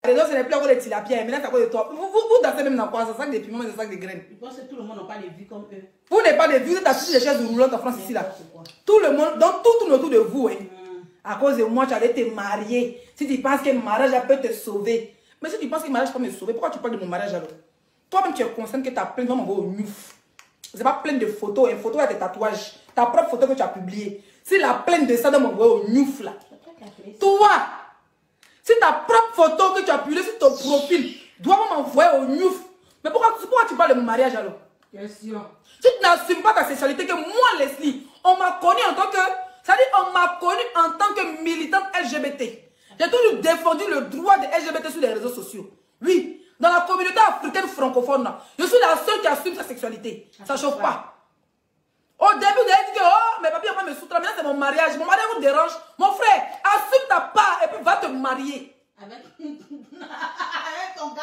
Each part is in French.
raison, ce n'est plus encore des tilapiens, mais là, c'est à cause de toi. Vous dansez même dans quoi? Ça sac de piments, ça sac de graines. Je pense que tout le monde n'a pas de vie comme eux. Vous n'avez pas de vie, vous êtes assis sur les chaises roulantes en France ici là. Tout le monde, donc tout tourne autour de vous. Hein. À cause de moi, tu allais te marier. Si tu penses que le mariage peut te sauver. Mais si tu penses que le mariage peut me sauver, pourquoi tu parles de mon mariage alors? Toi-même, tu es conscient que ta plainte va m'envoyer au NUF. C'est pas plein de photos, une photo avec tes tatouages. Ta propre photo que tu as publiée. Si la plainte de ça doit m'envoyer au NUF là. Toi, si ta propre photo que tu as publiée sur ton profil doit m'envoyer au NUF. Mais pourquoi tu parles de mon mariage alors? Question. Si tu n'assumes pas ta sexualité, que moi, Leslie, on m'a connu en tant que... C'est-à-dire, on m'a connu en tant que militante LGBT. J'ai toujours défendu le droit des LGBT sur les réseaux sociaux. Oui, dans la communauté africaine francophone, là, je suis la seule qui assume sa sexualité. Ça ne chauffe pas. Au début, vous avez dit que, oh, mes papiers, on va me soutenir. Maintenant, c'est mon mariage. Mon mariage vous dérange. Mon frère, assume ta part et puis va te marier. Avec ton gars.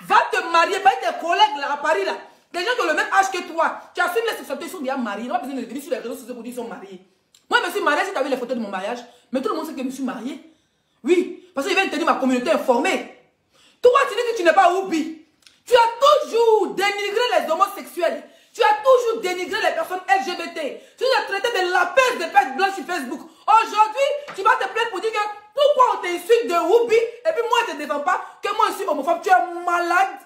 Va te marier, va tes collègues là, à Paris, là. Des gens qui ont le même âge que toi. Tu assumes les sexualités, ils sont déjà mariés. Ils n'ont pas besoin de venir sur les réseaux sociaux pour dire qu'ils sont mariés. Moi, je me suis mariée, si tu as vu les photos de mon mariage, mais tout le monde sait que je me suis mariée. Oui, parce que je viens de tenir ma communauté informée. Toi, tu dis que tu n'es pas Whoopi. Tu as toujours dénigré les homosexuels. Tu as toujours dénigré les personnes LGBT. Tu as traité de la peste de peste blanche sur Facebook. Aujourd'hui, tu vas te plaindre pour dire que pourquoi on t'insulte de Whoopi et puis moi, je ne te défends pas que moi, je suis homophobe. Tu es malade.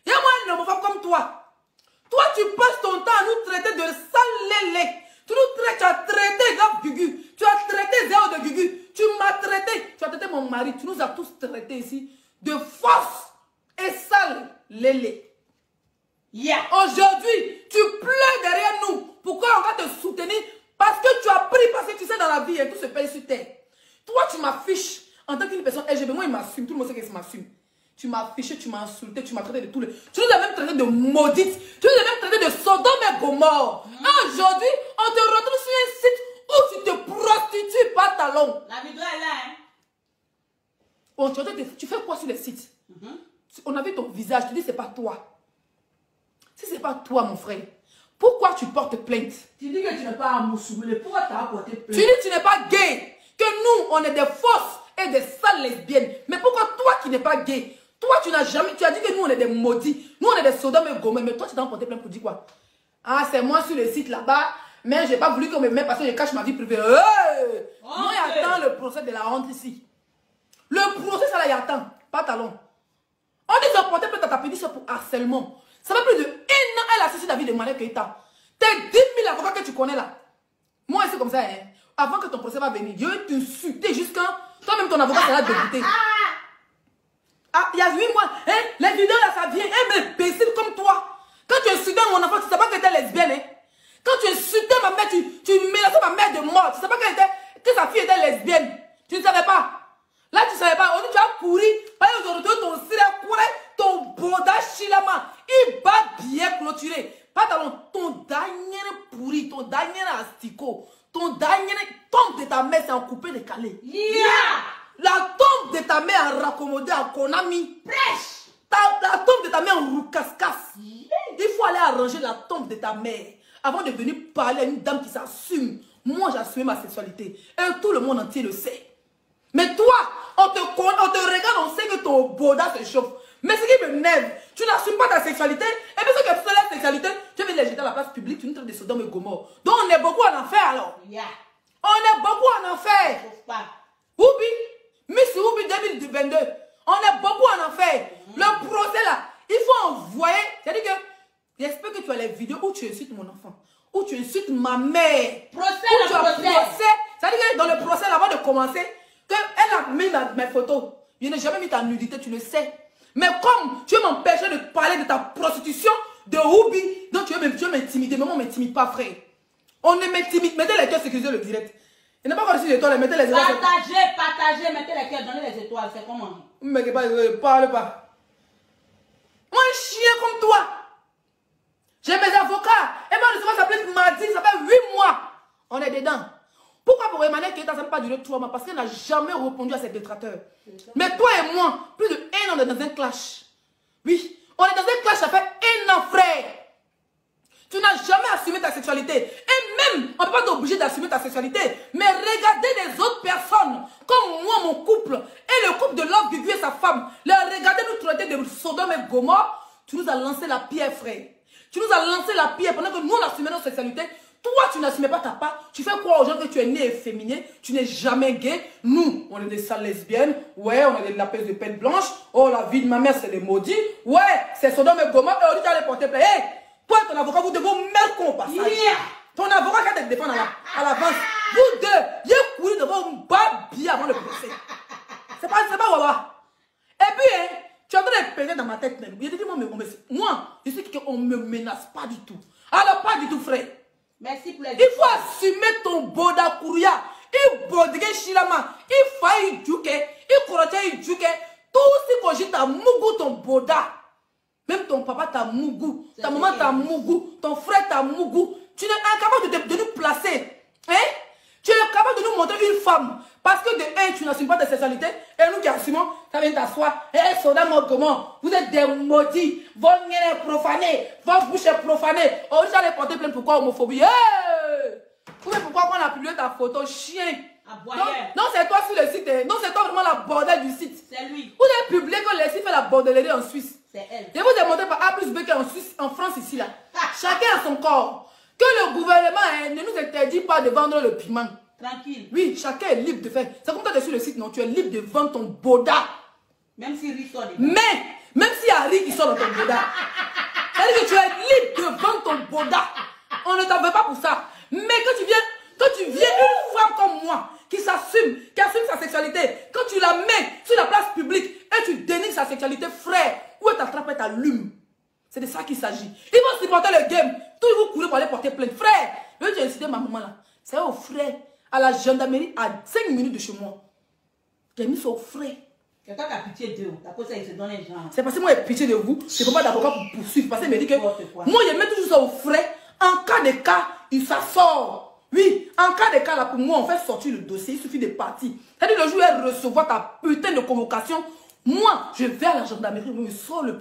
Il y a moi un homophobe comme toi. Toi, tu passes ton temps à nous traiter de sale lélé. Tu as traité Gab Gugu. Tu as traité Zéo de Gugu. Tu m'as traité. Tu as traité mon mari. Tu nous as tous traités ici de force et sale lélé. Yeah. Aujourd'hui, tu pleures derrière nous. Pourquoi on va te soutenir? Parce que tu as pris, parce que tu sais dans la vie, tout se paye sur terre. Toi, tu m'affiches en tant qu'une personne LGBT. Moi, il m'assume. Tout le monde sait qu'il m'assume. Tu m'as affiché, tu m'as insulté, tu m'as traité de tous les... Tu nous as même traité de maudite. Tu nous as même traité de Sodome et Gomorrhe. Aujourd'hui, on te retrouve sur un site où tu te prostitues par talon. La vidéo est là, hein? Bon, tu fais quoi sur les sites? On a vu ton visage, tu dis c'est pas toi. Si c'est pas toi, mon frère, pourquoi tu portes plainte? Tu dis que tu n'es pas à Moussoumele. Pourquoi tu as porté plainte? Tu dis que tu n'es pas gay. Que nous, on est des fausses et des sales lesbiennes. Mais pourquoi toi qui n'es pas gay? Toi, tu n'as jamais... Tu as dit que nous, on est des maudits. Nous, on est des Sodome et Gomorrhe. Mais toi, tu t'es emporté plein pour dire quoi? Ah, c'est moi sur le site là-bas. Mais je n'ai pas voulu qu'on me mette parce que je cache ma vie privée. Hey! Moi, il attend le procès de la honte ici. Le procès, ça là, il attend. Pas talon. On dit qu'ils ont porté plainte à ta péniche pour harcèlement. Ça fait plus de 1 an, elle a assisté la vie de Mané Keïta. T'es 10 000 avocats que tu connais là. Moi, c'est comme ça, hein. Avant que ton procès va venir, je vais t'insulter jusqu'à... Toi-même, ton avocat sera dégoûté. Ah, il y a 8 mois, hein, les vidéos là, ça vient, un imbécile comme toi. Quand tu insultais mon enfant, tu ne sais pas qu'elle était lesbienne, hein. Quand tu insultais ma mère, tu menaçais ma mère de mort. Tu ne sais pas que sa fille était lesbienne. Tu ne savais pas. Là, tu ne savais pas. Aujourd'hui, tu as couru. Aujourd'hui, ton sirène courait, ton boda chilama. Il va bien clôturer. Pas ton dernier pourri, ton dernier asticot, ton dernier tombe de ta mère, c'est en coupé de calé. Yeah! La tombe de ta mère en raccommodé en Konami. Prêche! La tombe de ta mère en roucascasse. Il faut aller arranger la tombe de ta mère avant de venir parler à une dame qui s'assume. Moi, j'assume ma sexualité. Et tout le monde entier le sait. Mais toi, on te regarde, on sait que ton boda se chauffe. Mais ce qui me nerve, tu n'assumes pas ta sexualité. Et puis ce que tu fais la sexualité, tu viens les jeter à la place publique, tu nous traites de Sodome et Gomorrhe. Donc on est beaucoup en enfer alors. Yeah. On est beaucoup en enfer. Whoopi, Miss Whoopi 2022. On est beaucoup en enfer. Le procès là, il faut envoyer. C'est-à-dire que, j'espère que tu as les vidéos où tu insultes mon enfant, où tu insultes ma mère. Procès. C'est-à-dire que dans le procès, avant de commencer, qu'elle a mis mes photos. Je n'ai jamais mis ta nudité, tu le sais. Mais comme tu veux m'empêcher de parler de ta prostitution, de Whoopi, donc tu veux m'intimider. Mais moi, on ne m'intimide pas, frère. On ne m'intimide. Mettez les cœurs, sécuriser le direct. Il n'est pas encore sur les étoiles, mettez les étoiles. Partagez, mettez les cœurs, donnez les étoiles, c'est comment? Mais parle pas. Moi, un chien comme toi. J'ai mes avocats. Et moi, je vais s'appeler mardi, ça fait 8 mois. On est dedans. Pourquoi pour Emmanuel Keïta, ça n'a pas duré 3 mois? Parce qu'elle n'a jamais répondu à ses détracteurs. Mais toi et moi, plus de 1 an, on est dans un clash. Oui, on est dans un clash, ça fait 1 an, frère. Tu n'as jamais assumé ta sexualité. Et même, on ne peut pas t'obliger d'assumer ta sexualité. Mais regardez les autres personnes, comme moi, mon couple, et le couple de Love Gugu et sa femme. Regardez nous traiter de Sodome et Gomorrhe. Tu nous as lancé la pierre, frère. Tu nous as lancé la pierre pendant que nous, on assumait notre sexualité. Toi, tu n'assumais pas ta part. Tu fais croire aux gens que tu es né efféminé. Tu n'es jamais gay. Nous, on est des sales lesbiennes. Ouais, on est de la peste de pète blanche. Oh, la vie de ma mère, c'est des maudits. Ouais, c'est Sodome et Gomorrhe. Et on dit tu allais porter plainte. Hey, toi, ton avocat, vous devez vous mettre au passage. Yeah. Ton avocat qui te défend à l'avance. Vous deux, il a couru devant un bas bien avant le procès. C'est pas voilà. Et puis, hein, tu es en train de peser dans ma tête même. Il a dit, moi, je sais qu'on ne me menace pas du tout. Alors, pas du tout, frère. Merci pour les... Il faut assumer ton boda kouria. Il bodge shilama. Il faille djuke. Il korote djuke. Tout ce que j'ai ta mougou ton boda. Même ton papa t'a mougou. Ta maman t'a mougou. Ton frère t'a mougou. Tu es incapable de nous placer. Hein? Tu es capable de nous montrer une femme. Parce que de un, tu n'assumes pas ta sexualité. Et nous qui assumons, ça vient t'asseoir. Eh, soda comment? Vous êtes des maudits. Vos niens profanés. Vos bouches profanées. Oh, j'allais porter plainte. Pourquoi homophobie? Hey! Pourquoi on a publié ta photo? Chien. Non, c'est toi sur le site. Non, c'est toi vraiment la bordelle du site. C'est lui. Vous avez publié que les sites fait la bordellerie en Suisse. C'est elle. Je vous ai montré par A plus B qu'en Suisse, en France ici là. Chacun a son corps. Que le gouvernement ne nous interdit pas de vendre le piment. Tranquille. Oui, chacun est libre de faire. C'est comme toi tu es sur le site, non? Tu es libre de vendre ton boda. Même si Riz sort dedans. Mais, même s'il y a Riz qui sort dans ton boda. C'est-à-dire que tu es libre de vendre ton boda. On ne t'en veut pas pour ça. Mais quand tu viens une femme comme moi, qui s'assume, qui assume sa sexualité, quand tu la mets sur la place publique et tu dénigres sa sexualité, frère, où est ta trappe et t'allume? C'est de ça qu'il s'agit. Ils vont supporter le game. Tous vous courez pour aller porter plainte. Frère, le j'ai incité ma maman là. C'est au frère, à la gendarmerie, à 5 minutes de chez moi. J'ai mis ça au frère. Quelqu'un qui a pitié d'eux. T'as posé avec se donner les gens. C'est parce que moi j'ai pitié de vous. Je ne peux pas d'avocat pour poursuivre. Parce qu'il me dit que moi je mets toujours ça au frère. En cas de cas, il s'assort. Oui, en cas de cas là, pour moi, on fait sortir le dossier. Il suffit de partir. C'est-à-dire le jour où elle recevoir ta putain de convocation. Moi, je vais à la gendarmerie, on me sort le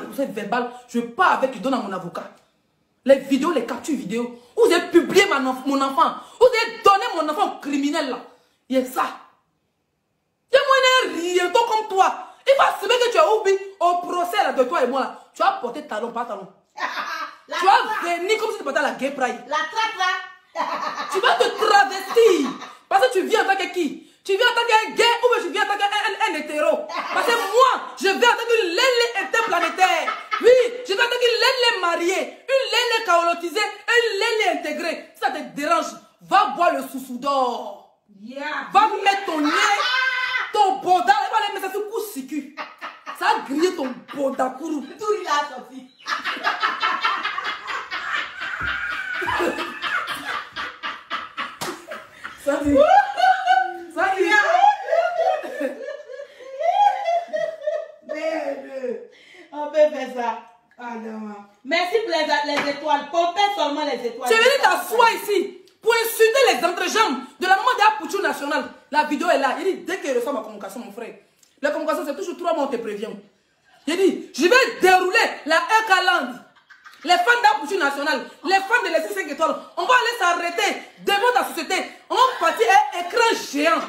procès verbal, je pars avec, je donne à mon avocat. Les vidéos, les captures vidéo. Vous avez publié mon enfant. Vous avez donné mon enfant au criminel là. Il y a ça. Il y a moins rien, toi comme toi. Il va assumer que tu as oublié au procès là, de toi et moi là. Tu as porté talon, pas talon. Tu vas venir comme si tu portais la gay pride. La trappe là. Tu vas te travestir. Parce que tu viens en tant que qui? Tu viens en tant qu'un gay ou je viens en tant qu'un hétéro? Parce que moi, je viens en tant qu'une lélé interplanétaire. Oui, je viens en tant qu'une lélé mariée, une lélé kaolotisée, une lélé intégrée. Si ça te dérange, va boire le soussou d'or. Yeah. Va mettre ton nez, ton boda, va aller mettre ça sur coup sicu. Ça a grillé ton boda kourou. Tout il a sorti. Ça dit. Ça dit. On peut faire ça. Ah non. Merci pour les étoiles. Pompez seulement les étoiles. Tu es venu t'asseoir ici pour insulter les entrejambes de la maman d'Apouchou nationale. La vidéo est là. Il dit, dès qu'il reçoit ma convocation, mon frère, la convocation, c'est toujours 3 mois, on te prévient. Il dit, je vais dérouler la Ekaland. Les fans d'Apouchou nationale, les fans de l'Est 5 étoiles, on va aller s'arrêter devant ta société. On va partir un écran géant.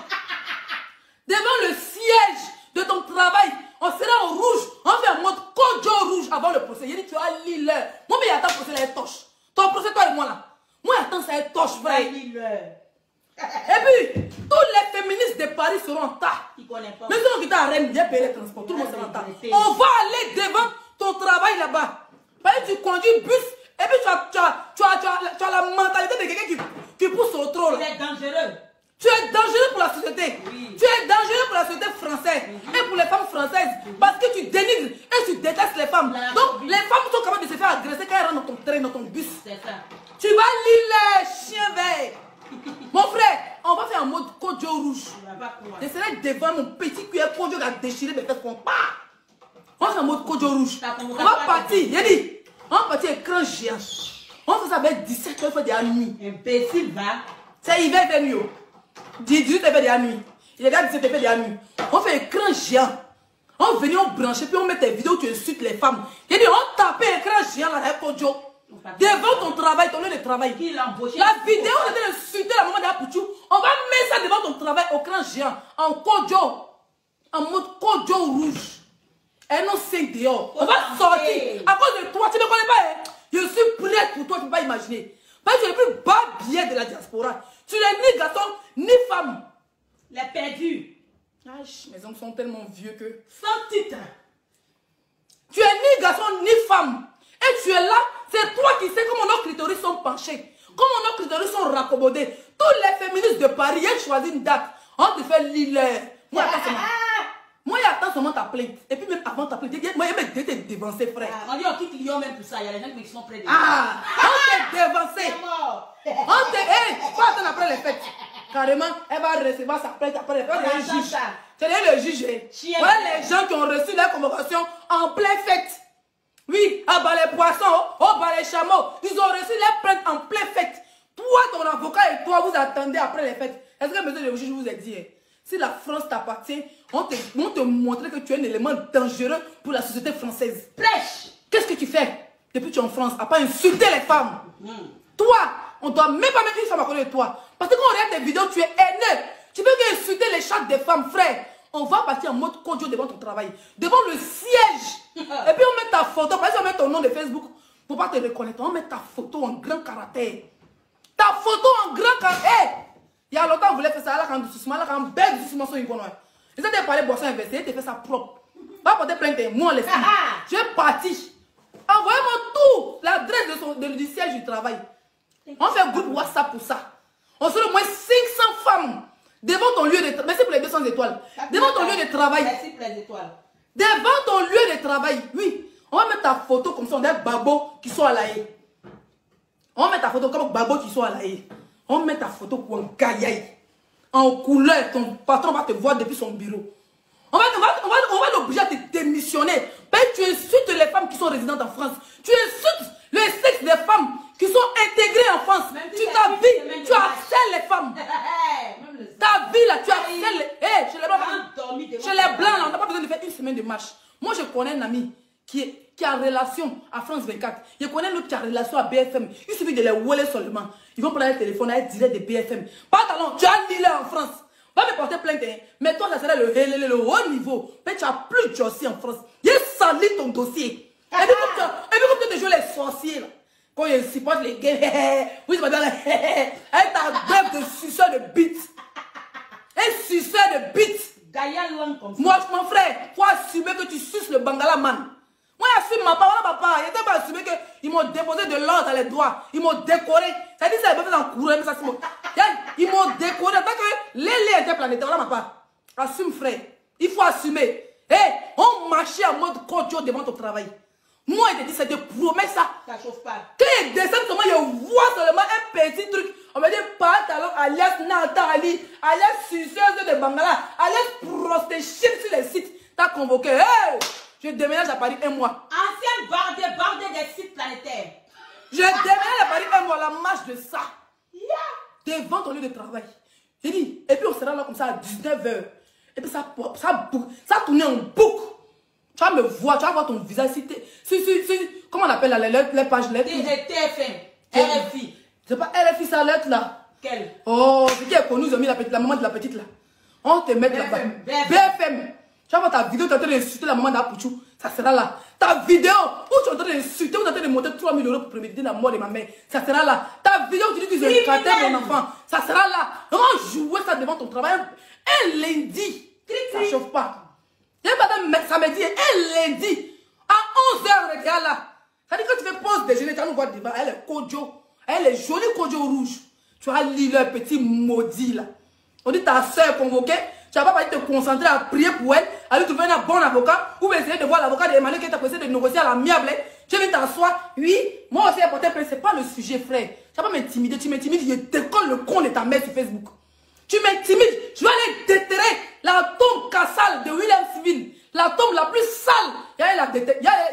Devant le siège de ton travail, on sera en rouge. On fait un mode Kojo rouge avant le procès. Il dit, tu as l'île. Moi, mais il attend le procès, là, elle torche. Ton procès, toi et moi, là. Moi, attends, ça, elle torche, vrai. Et puis, tous les féministes de Paris seront en tas. Qui connaît pas. Mais sinon, qui t'a arrêté, il y a payé les transports. Tout le monde sera en tas. On va aller devant ton travail là-bas. Parce que tu conduis bus, et puis tu as la mentalité de quelqu'un qui pousse au trône. C'est dangereux. Tu es dangereux pour la société. Oui. Tu es dangereux pour la société française et pour les femmes françaises. Parce que tu dénigres et tu détestes les femmes. Donc, les femmes sont capables de se faire agresser quand elles rentrent dans ton train, dans ton bus. C'est ça. Tu vas lire les chiens verts. Mon frère, on va faire un mode Kojo rouge. Je serai devant mon petit cuir Kojo qui a déchiré mes fesses qu'on part. On fait un mode Kojo rouge. On va partir. Il dit, on va partir écran géant. On fait ça avec 17 heures de la nuit. Imbécile, va. C'est hiver venu. 18 heures de la nuit. Il est à 17 heures de la nuit. On fait écran géant. On venait, on branchait, puis on met tes vidéos, tu insultes les femmes. Il dit, on tapait écran géant là avec Kojo. Devant ton travail, ton lieu de travail. Qui l'a embauché? La vidéo, on était d'insulter la maman d'Apouchou. On va mettre ça devant ton travail au cran géant. En kojo. En mode kojo rouge. Et non, c'est dehors. On va sortir. À cause de toi, tu ne connais pas. Hein? Je suis prête pour toi, tu ne peux pas imaginer. Parce que tu es le plus bas billet de la diaspora. Tu n'es ni garçon, ni femme. Les perdus. Mes hommes sont tellement vieux que... Sans titre. Tu es ni garçon, ni femme. Et tu es là, c'est toi qui sais comment nos clitoris sont penchés. Comment nos clitoris sont raccommodés. Tous les féministes de Paris, ils choisissent une date. On te fait l'île. Moi, il attend seulement ta plainte. Et puis même avant ta plainte, moi, il m'a été dévancé, frère. On dit on quitte Lyon même pour ça. Il y a des gens qui sont près de on t'est dévancé. On t'est... Hé, pas attendre après les fêtes. Carrément, elle va recevoir sa plainte après les fêtes. C'est le juge. C'est le juge. Voilà les gens qui ont reçu leur convocation en pleine fête. Oui, à bas les poissons, au bas les chameaux. Ils ont reçu leur plainte en pleine fête. Toi, ton avocat et toi, vous attendez après les fêtes. Est-ce que monsieur le juge vous a dit, si la France t'appartient, on te montrer que tu es un élément dangereux pour la société française. Prêche. Qu'est-ce que tu fais depuis que tu es en France à pas insulter les femmes? Toi, on ne doit même pas mettre une femme à côté de toi. Parce que quand on regarde tes vidéos, tu es haineux. Tu veux insulter les chats des femmes, frère. On va partir en mode conduit devant ton travail. Devant le siège. Et puis on met ta photo. Par exemple, on met ton nom de Facebook. Pour ne pas te reconnaître. On met ta photo en grand caractère. Ta photo en grand caractère. Il y a longtemps, on voulait faire ça. Là, quand doucement, là, quand belle doucement, sur une bonne. Ils ont parlé de boisson inversée. Ils ont fait ça propre. Va porter plainte. Moi, les filles. Je suis parti. Envoyez-moi tout. L'adresse du siège du travail. On fait un groupe WhatsApp pour ça. On sera au moins 500 femmes devant ton lieu de travail. Merci pour les 200 étoiles. Devant ton lieu de travail. Merci pour les étoiles. Devant ton lieu de travail. Oui. On va mettre ta photo comme ça. On a des babos qui sont à la haie. On va mettre ta photo comme babos qui sont à la haie. On met ta photo pour un gaillaï. En couleur. Ton patron va te voir depuis son bureau. On va l'obliger à te démissionner. Parce que tu insultes les femmes qui sont résidentes en France. Tu insultes le sexe des femmes qui sont intégrées en France. Tu t'habilles, tu harcèles les femmes. Ta vie là, tu harcèles les... Chez les blancs là, on n'a pas besoin de faire une semaine de marche. Moi je connais un ami qui a relation à France 24. Je connais l'autre qui a relation à BFM. Il suffit de les voler seulement. Ils vont prendre le téléphone et direct de BFM. Pas talent, tu as l'île en France. Va me porter plainte. Mais toi, ça serait le haut niveau. Mais tu n'as plus de dossier en France. Il sali ton dossier. Et puis comme tu te joues les sorciers là. Quand ils supportent les gays. Oui, c'est pas dans avec ta bête de suceur de bite. Un suceur de bite. Moi, mon frère, il faut assumer que tu suces le Bangala man. Moi, j'assume ma parole, papa. Il n'était pas assumé qu'ils m'ont déposé de l'or dans les doigts. Ils m'ont décoré. Ça dit ça, ils m'ont fait en courant, mais ça c'est ils m'ont décoré. Tant que les interplanétaires, voilà, papa. Assume, frère. Il faut assumer. On marchait en mode contrôle devant ton travail. Moi, il te dit, c'est de promets ça. Ça chauffe pas. Quand il descend, je vois seulement un petit truc. On me dit, pas talent, alias Nata Ali, alias suceuse de Bangala, alias prostituée sur les sites. T'as convoqué. Hey! Je déménage à Paris un mois. Ancien bardé des sites planétaires. Je déménage à Paris un mois, la marche de ça. Devant ton lieu de travail. J'ai dit, et puis on sera là comme ça à 19h. Et puis ça tourne en boucle. Tu vas me voir, tu vas voir ton visage. Comment on appelle les pages lettres? TFM, RFI. C'est pas RFI, ça lettre là. Quelle? Oh, c'est qui est connu, ils ont mis la maman de la petite là. On te met là-bas. BFM. Tu vas voir ta vidéo, tu es en train d'insulter la maman d'Apouchou. Ça sera là. Ta vidéo où tu es en train d'insulter, où tu es en train de monter 3 000 € pour préméditer la mort de ma mère. Ça sera là. Ta vidéo où tu dis qu'ils ont éclaté mon enfant. Ça sera là. On va jouer ça devant ton travail. Un lundi. Ça ne chauffe pas. Il y a madame samedi, un lundi. À 11h, on était là. Ça dit que tu fais pause déjeuner, tu vas nous voir devant. Elle est kojo. Elle est jolie kojo rouge. Tu as lu le petit maudit là. On dit ta soeur convoquée. Tu n'as pas te concentrer à prier pour elle, à lui trouver un bon avocat, ou essayer de voir l'avocat d'Emmanuel qui t'a essayé de négocier à l'amiable. Tu viens t'asseoir, oui, moi aussi apporter plainte, c'est pas le sujet, frère. Tu vas pas m'intimider, tu m'intimides, je décolle le con de ta mère sur Facebook. Tu m'intimides, je vais aller déterrer la tombe cassale de William Civil, la tombe la plus sale. Il y a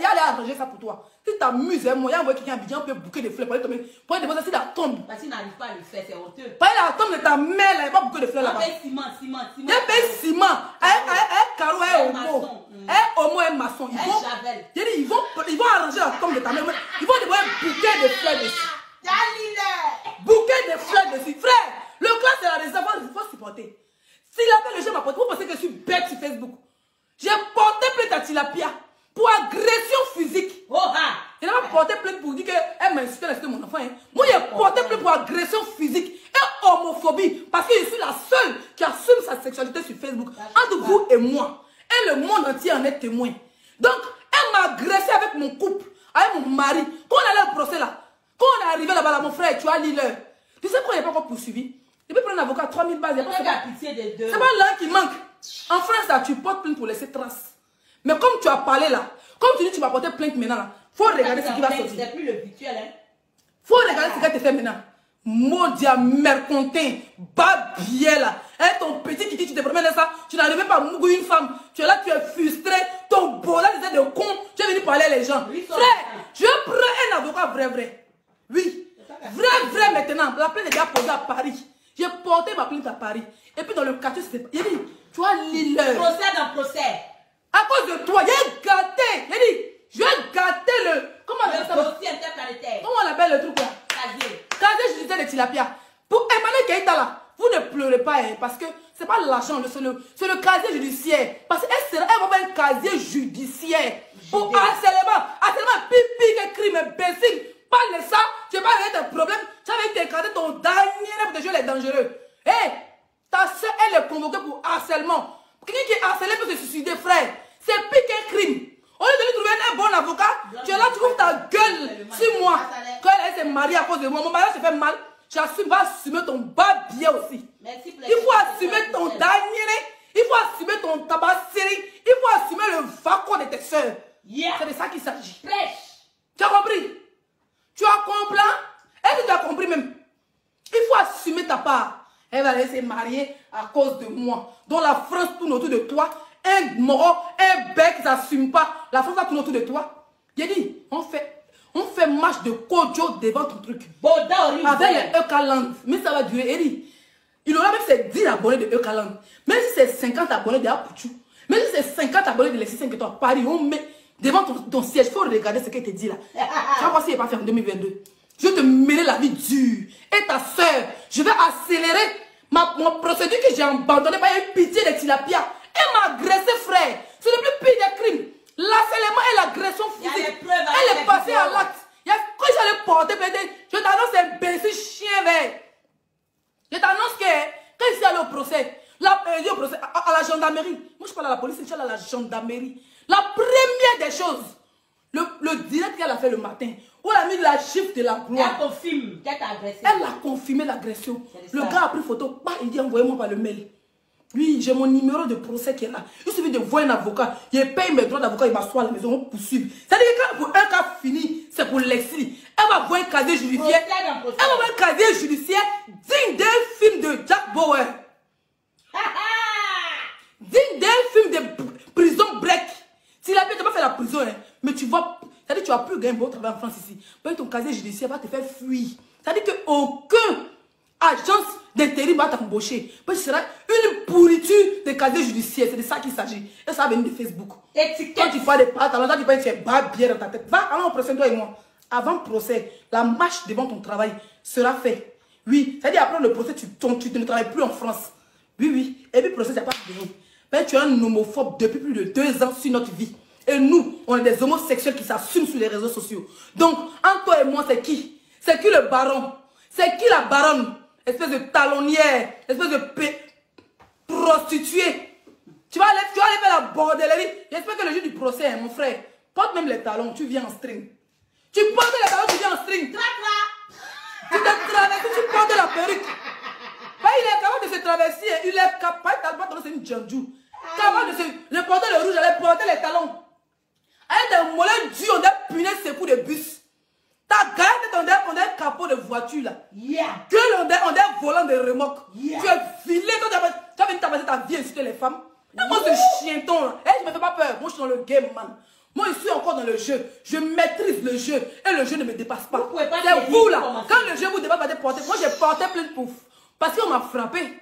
aller arranger ça pour toi. Si tu t'amuses, moi, il y a envoyé quelqu'un à Abidjan, on peut bouquer des fleurs pour aller déposer sur la tombe. Parce qu'il n'arrive pas à le faire, c'est honteux. Pas la tombe de ta mère, il n'y a pas beaucoup de fleurs là-bas. Ciment. Il y a un ciment. Un carreau, un homo. Un homo, un maçon. Ils vont arranger la tombe de ta mère. Ils vont déposer un bouquet de J'ai porté plainte à Tilapia pour agression physique. Oh, ah. Il n'a pas porté plainte pour dire qu'elle m'a insulté à mon enfant. Hein. Moi, j'ai porté plainte pour agression physique et homophobie. Parce que je suis la seule qui assume sa sexualité sur Facebook. Entre vous et moi. Et le monde entier en est témoin. Donc, elle m'a agressé avec mon couple, avec mon mari. Quand on allait au procès là, quand on est arrivé là-bas, là, mon frère, tu as lu l'heure. Tu sais quoi, il n'est pas encore poursuivi. Il peut prendre un avocat à 3000 balles. C'est pas l'un qui manque. En France, là, tu portes plainte pour laisser trace. Mais comme tu as parlé là, comme tu dis que tu vas porter plainte maintenant là, faut regarder ce qui va sortir. C'est plus le virtuel, hein. Faut regarder ce qu'elle te fait maintenant. Maudia, mercontin, babier là. Hein, ton petit kiki, tu te promènes de ça, tu n'arrivais pas à mouiller une femme. Tu es là, tu es frustré, ton bola de con, tu es venu parler à les gens. Oui, frère, je prends un avocat vrai. Oui, vrai maintenant. La plainte est déjà posée à Paris. J'ai porté ma plainte à Paris. Et puis dans le quartier, c'était. Il dit, tu as l'île. Procès dans procès. À cause de toi, j'ai gâté. Il dit, je vais gâter le. Comment on appelle ça? Comment on appelle le truc là? Casier judiciaire de Tilapia. Pour Emmanuel Keïta là, vous ne pleurez pas hein, parce que c'est pas l'argent, c'est le casier judiciaire. Parce qu'elle va faire un casier judiciaire. Pour harcèlement, pipi, crime, imbécile. Parle de ça, tu vas avec tes problèmes, tu vas t'écarter ton dernier pour te jouer les dangereux. Hé, ta soeur, elle est convoquée pour harcèlement. Quelqu'un qui est harcelé peut se suicider, frère. C'est pire qu'un crime. Au lieu de lui trouver un bon avocat, tu es là, tu ouvres ta gueule sur moi. Quand elle s'est mariée à cause de moi, mon mariage se fait mal. J'assume, va assumer ton bas billet aussi. Il faut assumer ton dernier, il faut assumer ton tabac série, il faut assumer le vacuum de tes soeurs. C'est de ça qu'il s'agit. Tu as compris? Tu as compris? Est-ce que tu as compris même? Il faut assumer ta part. Elle va aller se marier à cause de moi. Dans la France tourne autour de toi. Un mort, un bec qui ne s'assume pas. La France va tourner autour de toi. J'ai dit, on fait marche de Kojo devant ton truc. Avec les Eucaland. Mais ça va durer. Eri. Il aura même ses 10 abonnés de Eucaland. Même si c'est 50 abonnés de Apuchu. Même si c'est 50 abonnés de Lexi 5 à Paris. On met devant ton siège. Il faut regarder ce qu'elle te dit là. Tu vas voir s'il n'est pas fait en 2022. Je vais te mêler la vie dure. Et ta soeur, je vais accélérer mon procédure que j'ai abandonnée par une pitié de Tilapia. Elle m'a agressé, frère. C'est le plus pire des crimes. L'harcèlement et l'agression physique. Elle est passée à l'acte. Quand j'allais porter plainte, je t'annonce un imbécile chien vert. Je t'annonce que quand je suis allé au procès, à la gendarmerie, moi je parle à la police, je suis allé à la gendarmerie. La première des choses, le direct qu'elle a fait le matin, où elle a mis la chiffre de la gloire. Elle confirme qu'elle t'a agressé. Elle a confirmé l'agression. Le gars a pris photo, il dit envoyez-moi par le mail. Oui, j'ai mon numéro de procès qui est là. Il suffit de voir un avocat. Il paye mes droits d'avocat, il m'assoit à la maison, on poursuit. C'est-à-dire que quand pour un cas fini, c'est pour Lexi. Elle va voir un casier judiciaire. Elle va voir un casier judiciaire digne d'un film de Jack Bauer. Digne d'un film de prison break. S'il a pas fait la prison, hein, mais tu vois, c'est-à-dire que tu vas plus gagner un bon travail en France ici. Mais ton casier judiciaire va te faire fuir. C'est-à-dire qu'aucun agence d'intérim va t'embaucher. Parce que ce sera une pourriture de casier judiciaire. C'est de ça qu'il s'agit. Et ça va venir de Facebook. Quand tu fais des pantalons, tu peux être bas bien dans ta tête. Va, allons au procès, toi et moi. Avant le procès, la marche devant ton travail sera faite. Oui, c'est-à-dire après le procès, tu ne travailles plus en France. Oui. Et puis le procès, tu n'as pas fini. Mais tu es un homophobe depuis plus de 2 ans sur notre vie. Et nous, on est des homosexuels qui s'assument sur les réseaux sociaux. Donc, entre toi et moi, c'est qui? C'est qui le baron? C'est qui la baronne? Espèce de talonnière, espèce de prostituée. Tu vas aller faire la bordellerie. J'espère que le jour du procès, hein, mon frère, porte même les talons, tu viens en string. Tu portes les talons, tu viens en string. Tu te traverses, tu portes la perruque. Il est capable de se traverser, il est capable, c'est une djandjou. Capable de porter le rouge, aller porter les talons. Avec des mollets durs, on a puné ses coups de bus. Ta galette, on a un capot de voiture là. Que on a un volant de remorque. Tu es filé, tu as venu tabasser ta vie, insulter les femmes. Et moi, ce chienton là, je ne me fais pas peur. Moi, je suis dans le game, man. Moi, je suis encore dans le jeu. Je maîtrise le jeu. Et le jeu ne me dépasse pas. C'est vous là. Quand le jeu vous dépasse, vous porter. Moi, j'ai porté plainte pour. Parce qu'on m'a frappé.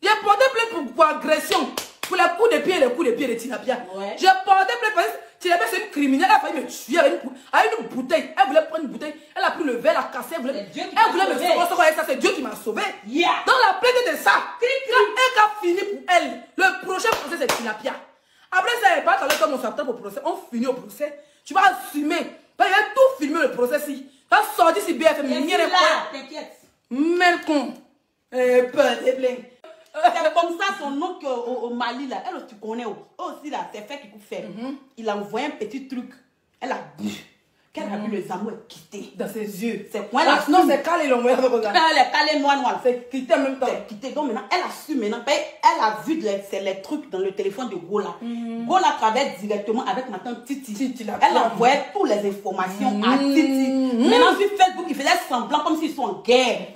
J'ai porté plainte pour agression. Pour les coups de pied et les coups de pied de Tilapia. J'ai porté plainte parce que Tilapia, c'est une criminelle. Elle a failli me tuer avec une bouteille. Elle voulait prendre une bouteille. Elle a pris le verre, la cassé. Elle voulait me sauver. Ça, c'est Dieu qui m'a sauvé. Dans la plainte de ça, quand elle a fini pour elle, le prochain procès, c'est Tilapia. Après ça, elle part avec mon sortant au procès. On finit au procès. Tu vas assumer. Il va tout filmer le procès si. Tu vas sortir si BFM. T'inquiète. Même con. C'est comme ça son nom au Mali là. Elle, tu connais aussi là, c'est fait qu'il faut faire. Il a envoyé un petit truc. Elle a bu. Qu'elle a vu les amours quitter. Dans ses yeux. C'est quoi là? Non, c'est calé l'envoyé avec elle est calée noir. C'est quitté en même temps. C'est quitté. Donc maintenant, elle a su maintenant. Elle a vu les trucs dans le téléphone de Gola. Gola travaille directement avec ma tante Titi. Elle envoyait toutes les informations à Titi. Maintenant, sur Facebook, il faisait semblant comme s'ils sont en guerre.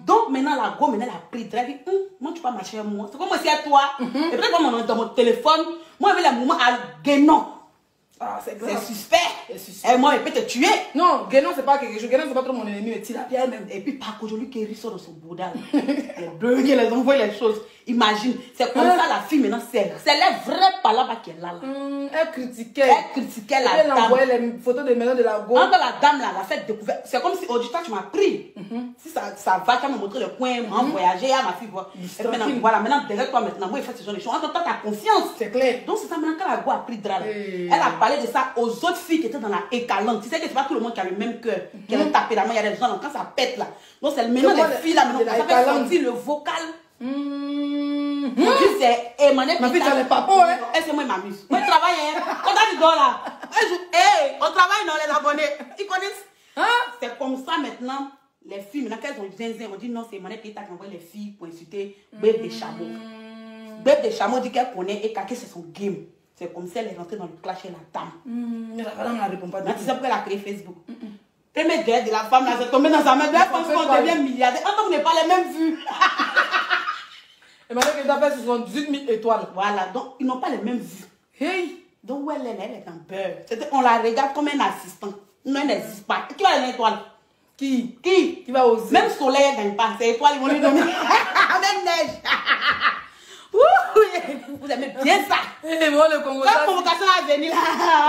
Donc maintenant, la go, maintenant, elle a pris. Elle a dit, moi, tu peux marcher à moi. C'est comme si à toi. Et peut-être comme dans mon téléphone, moi, avec la maman à Guénon. Ah, c'est suspect. Et moi, il peut te tuer. Non, Guénon, c'est pas quelque chose. Guénon, c'est pas trop mon ennemi, mais Tilapia même. Et puis, par contre, lui qui sort dans son boudin. Elle bug, elle envoie les choses. Imagine, c'est comme ça la fille maintenant, c'est les vraies palabres qu'elle a là. Elle critiquait. La elle dame. envoyait les photos des maisons de la go. Quand la dame là, elle a fait découverte. C'est comme si aujourd'hui, toi, tu m'as pris. Si ça va, tu vas me montrer le coin, m'en voyager, à ma fille voir. Et maintenant, voilà, maintenant, derrière toi, maintenant, moi, il fait ce genre de choses. En tant que tu as confiance. C'est clair. Donc, c'est ça maintenant quand la go a pris drap. Elle a parlé de ça aux autres filles qui étaient dans la écalante. Tu sais que c'est pas tout le monde qui a le même cœur, qui a tapé la main. Il y a des gens, quand ça pète là. Donc, c'est maintenant les filles là, maintenant, ça fait sortir le vocal. C'est Emmanuel. Ma fille, tu n'as pas pour, hein? Et c'est moi, je m'amuse. Moi, je travaille, hein. Quand tu dors là, on travaille dans les abonnés. Ils connaissent. C'est comme ça maintenant. Les filles, maintenant qu'elles ont zinzin, on dit non, c'est Emmanuel qui t'a envoyé les filles pour insulter Bébé des Chameaux. Bébé des Chameaux dit qu'elle connaît et Kake, c'est son game. C'est comme ça, elle est rentrée dans le clash et la dame. Mais la femme ne répond pas. Tu sais pourquoi elle a créé Facebook? Premier deuil de la femme, là, c'est tombé dans sa main. Elle pense qu'on devient milliardaire. En tant qu'on n'est pas les mêmes vues. Et maintenant qu'elle a fait 78 000 étoiles. Voilà, donc ils n'ont pas les mêmes vues. Hey! Donc où elle est en beurre. On la regarde comme un assistant. Non, elle n'existe pas. Qui va les étoiles? Qui va oser? Même soleil, elle ne gagne pas. C'est étoiles, ils vont lui donner. Avec neige. Vous aimez bien ça. Et moi, le Congo. La convocation à venir là.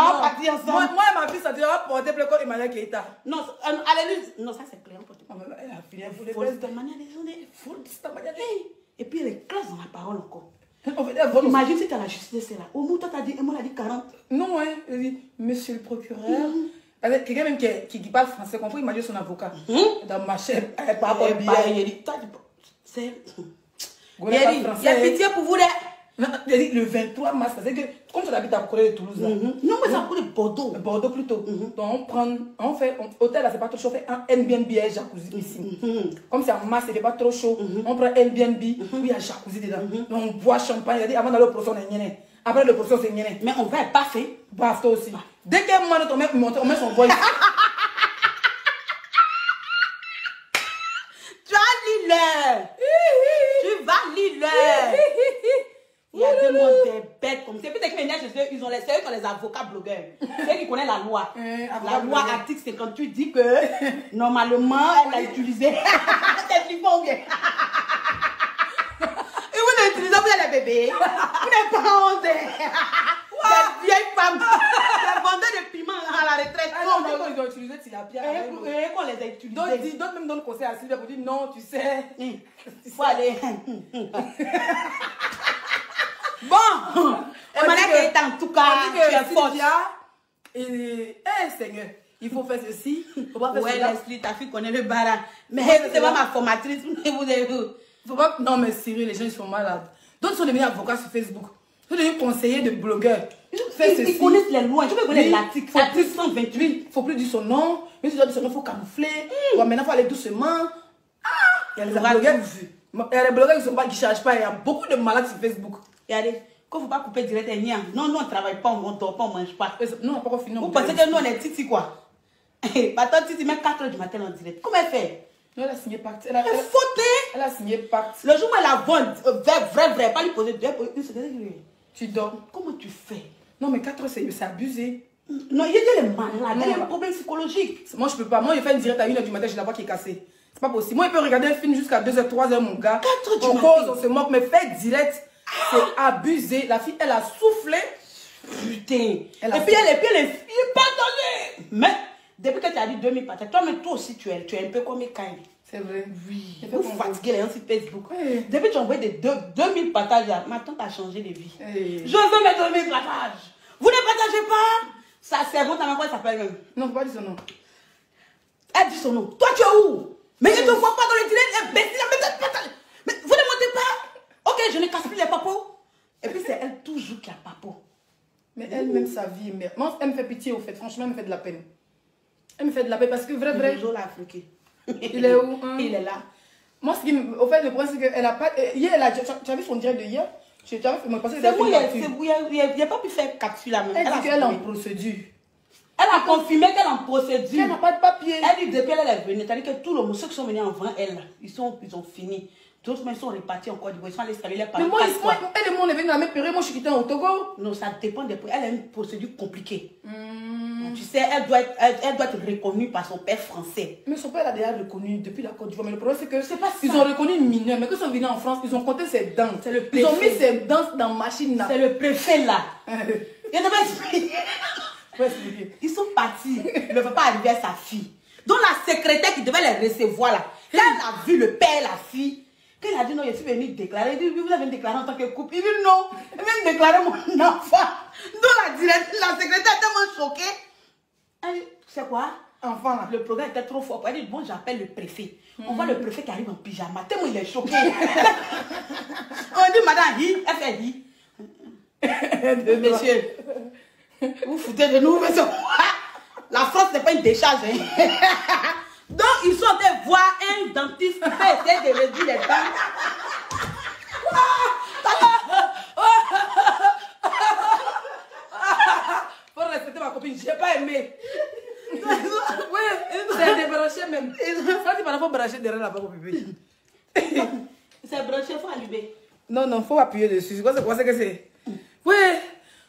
On va partir ensemble. Moi et ma fille, ça te va porter plus comme Emmanuel Keita. Non, allez, non, ça c'est clair. Elle a fini, elle voulait faire de manière désolée. Et puis elle est classe dans la parole encore. Imagine si tu as la justice, c'est là. Au moins, toi, tu as dit, et moi, elle a dit 40. Non, hein. Elle dit, monsieur le procureur. Quelqu'un même qui parle français, comprend, imagine son avocat. Dans ma chair, elle parle pas bien. Il dit, c'est. Il y a pitié pour vous, là. Il dit le 23 mars, c'est que, comme tu habites à côté de Toulouse, là. Non, mais c'est à côté de Bordeaux. Bordeaux plutôt. Donc, on fait, hôtel là, c'est pas trop chaud, on fait un Airbnb et jacuzzi ici. Comme c'est en mars, c'est pas trop chaud, on prend Airbnb, où il y a jacuzzi dedans. Donc, on boit champagne, il a dit, avant d'aller au procès, on est gnéné. Après le procès, c'est gnéné. Mais on va être parfait. Baf, toi aussi. Dès qu'elle monte, on met son voice. Tu vas lire. Tu vas lire. Il y a des mots des bêtes comme ça. Et puis, dès qu'ils viennent chez eux, ils ont les avocats blogueurs. C'est eux qui connaissent la loi. La loi article 58 dit que normalement, elle a utilisé. C'est flippant, bien. Et vous l'avez utilisé, vous êtes les bébés. Vous n'êtes pas honte. Cette vieille femme. La vendeur de piment à la retraite. Ils ont utilisé Tilapia. Et qu'on les a utilisés. D'autres même donnent conseil à Sylvia pour dire non, tu sais. Il faut aller. Bon, Emmanuel est en tout cas, tu es forte. Seigneur, il faut faire ceci. Faut pas faire ouais, cela. Leslie, ta fille connaît le bara. Mais c'est pas ma formatrice. Faut pas... Non, mais sérieux, les gens ils sont malades. D'autres sont devenus avocats sur Facebook. Ils sont devenus conseillers de blogueurs. Ils connaissent les lois. Je peux connaître l'article. Article 128. Il ne faut plus dire son nom. Mais si tu dois dire son nom, il faut camoufler. Maintenant, il faut aller doucement. Il y a les blogueurs. Il y a les blogueurs qui ne chargent pas. Il y a beaucoup de malades sur Facebook. Regardez, quand il ne faut pas couper direct, non, nous on ne travaille pas, on ne dort pas, on ne mange pas. Non, on n'a pas encore fini. Vous pensez que nous on est titi quoi? Attends, titi, même 4 h du matin en direct. Comment elle fait? Non, elle a signé pacte. Elle a signé pacte. Le jour où elle a vendu, vrai, pas lui poser une seconde. Tu dors. Comment tu fais? Non, mais 4 h, c'est abusé. Non, il y a des malades, il y a un problème psychologique. Moi, je peux pas. Moi, je fais une direct à 1 h du matin, j'ai la voix qui est cassée. C'est pas possible. Moi, il peut regarder un film jusqu'à 2 h, 3 h, mon gars. 4 h du matin. On se moque, mais faire direct. C'est abusé. La fille, elle a soufflé. Putain. Et puis elle est pas donnée. Mais depuis que tu as dit 2000 patates, toi, mais toi aussi, tu es un peu comme Ekaï. C'est vrai. Oui. Vous Vous fatiguez les gens sur Facebook. Oui. Depuis que tu as envoyé des 2000 partages, là, ma tante a changé de vie. Oui. Je veux mettre 2000 partages. Vous ne partagez pas. Sa servante, comment elle s'appelle même? Non, faut pas dire son nom. Elle dit son nom. Toi, tu es où? Mais je ne te vois pas dans le dîner. Mais vous ne montez pas. Ok, je ne casse plus les papos. Et puis c'est elle toujours qui a papo. Mais elle-même, sa vie, mais moi, elle me fait pitié au fait. Franchement, elle me fait de la peine. Elle me fait de la peine parce que vrai. Il est où? Il est là. Moi, ce qui au fait, le problème, c'est qu'elle a pas. Hier, tu as vu son direct de hier? Tu avais fait mon passé. C'est moi, il n'y a pas pu faire capture là même. Elle dit qu'elle est en procédure. Elle a confirmé qu'elle est en procédure. Elle n'a pas de papier. Elle dit depuis elle est venue, c'est-à-dire que tous les homos qui sont venus avant elle, là, ils ont fini. D'autres même sont répartis encore. Ils sont allés saluer les parents. Mais moi, elle et moi, on est venus dans la même période. Moi, je suis quittée au Togo. Non, ça dépend des Elle a une procédure compliquée. Tu sais, elle doit être reconnue par son père français. Mais son père l'a déjà reconnu depuis la Côte d'Ivoire. Mais le problème, c'est que ils ont reconnu une mineure. Mais quand ils sont venus en France, ils ont compté ses dents. Ils ont mis ses dents dans la machine là. C'est le préfet là. Il ne m'a expliqué. Ils sont partis. Il ne veut pas arriver à sa fille. Donc la secrétaire qui devait les recevoir là, quand elle a vu le père et la fille, quand elle a dit non, je suis venue déclarer, elle dit vous avez déclaré en tant que couple. Il dit non, elle vient déclarer mon enfant. Donc la secrétaire est tellement choquée. Elle dit, c'est quoi? Enfant là. Le programme était trop fort. Elle dit bon, j'appelle le préfet. On voit le préfet qui arrive en pyjama. Tellement il est choqué. On dit madame, elle fait hi. Monsieur, vous foutez de nous, monsieur. La France n'est pas une décharge. Hein. Donc, ils sont allés voir un dentiste qui peut essayer de réduire les dents. Faut respecter ma copine, j'ai pas aimé. Oui, c'est débranché même. Ça, tu vas pas brancher derrière là-bas, mon bébé. C'est branché, il faut allumer. Non, faut appuyer dessus. C'est quoi que c'est? Oui.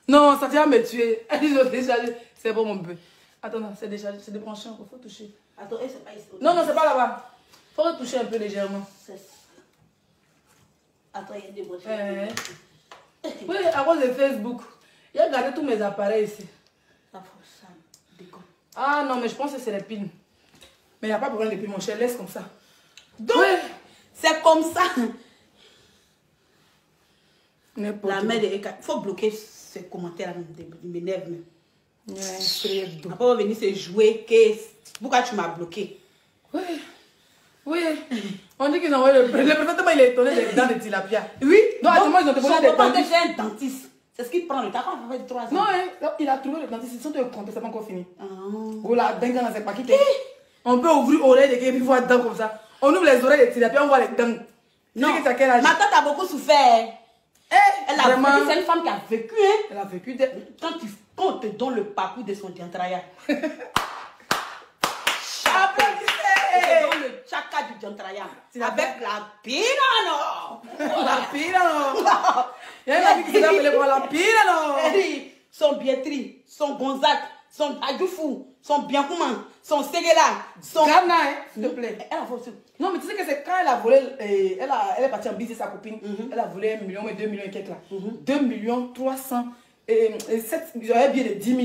Non, ça vient me tuer. Ils ont déchargé. C'est bon, mon bébé. Attends, non, c'est déchargé, c'est débranché encore. Faut toucher. Attends, c'est pas ici. Non, c'est pas là-bas. Faut toucher un peu légèrement. Attends, il y a des branchés. Oui, à cause de Facebook. Il a gardé tous mes appareils ici. Ça déconne. Ah non, mais je pense que c'est les pins. Mais il n'y a pas de problème de pins, mon cher. Laisse comme ça. Donc, c'est comme ça. La mère de Eka. Il faut bloquer ces commentaires-là. Ils m'énervent même. Après, on va venir se jouer. Pourquoi tu m'as bloqué? Oui. On dit qu'ils ont envoyé le préfet, il est étonné des dents de tilapia. Oui. Donc, ils ont déposé des dentistes. J'ai un dentiste. C'est ce qu'il prend le temps. Ça fait 3 ans. Non, il a trouvé le dentiste. Ils sont de compter, c'est pas encore fini. Oh là, dingue dans ses paquets. On peut ouvrir oreilles de et puis voir dents comme ça. On ouvre les oreilles de tilapia, on voit les dents. Non. Ma tante a beaucoup souffert. Elle a vraiment... C'est une femme qui a vécu. Hein? Elle a vécu. Quand on te donne le parcours de son diantraya. Dans le tchaka du diantraya. Avec la pirano. La pirano. Il y a une fille qui s'appelle la pirano. Elle dit, son Bietri, son Gonzac, son Adjoufou, son Biankouman, son Seguela, son... Ghana, s'il te plaît. Elle a volé. Non, mais tu sais que c'est quand elle a volé, elle est partie en business sa copine, elle a volé 1 million et 2 millions et quelques là. 2 millions 300 et 7, j'avais bien les 10 000.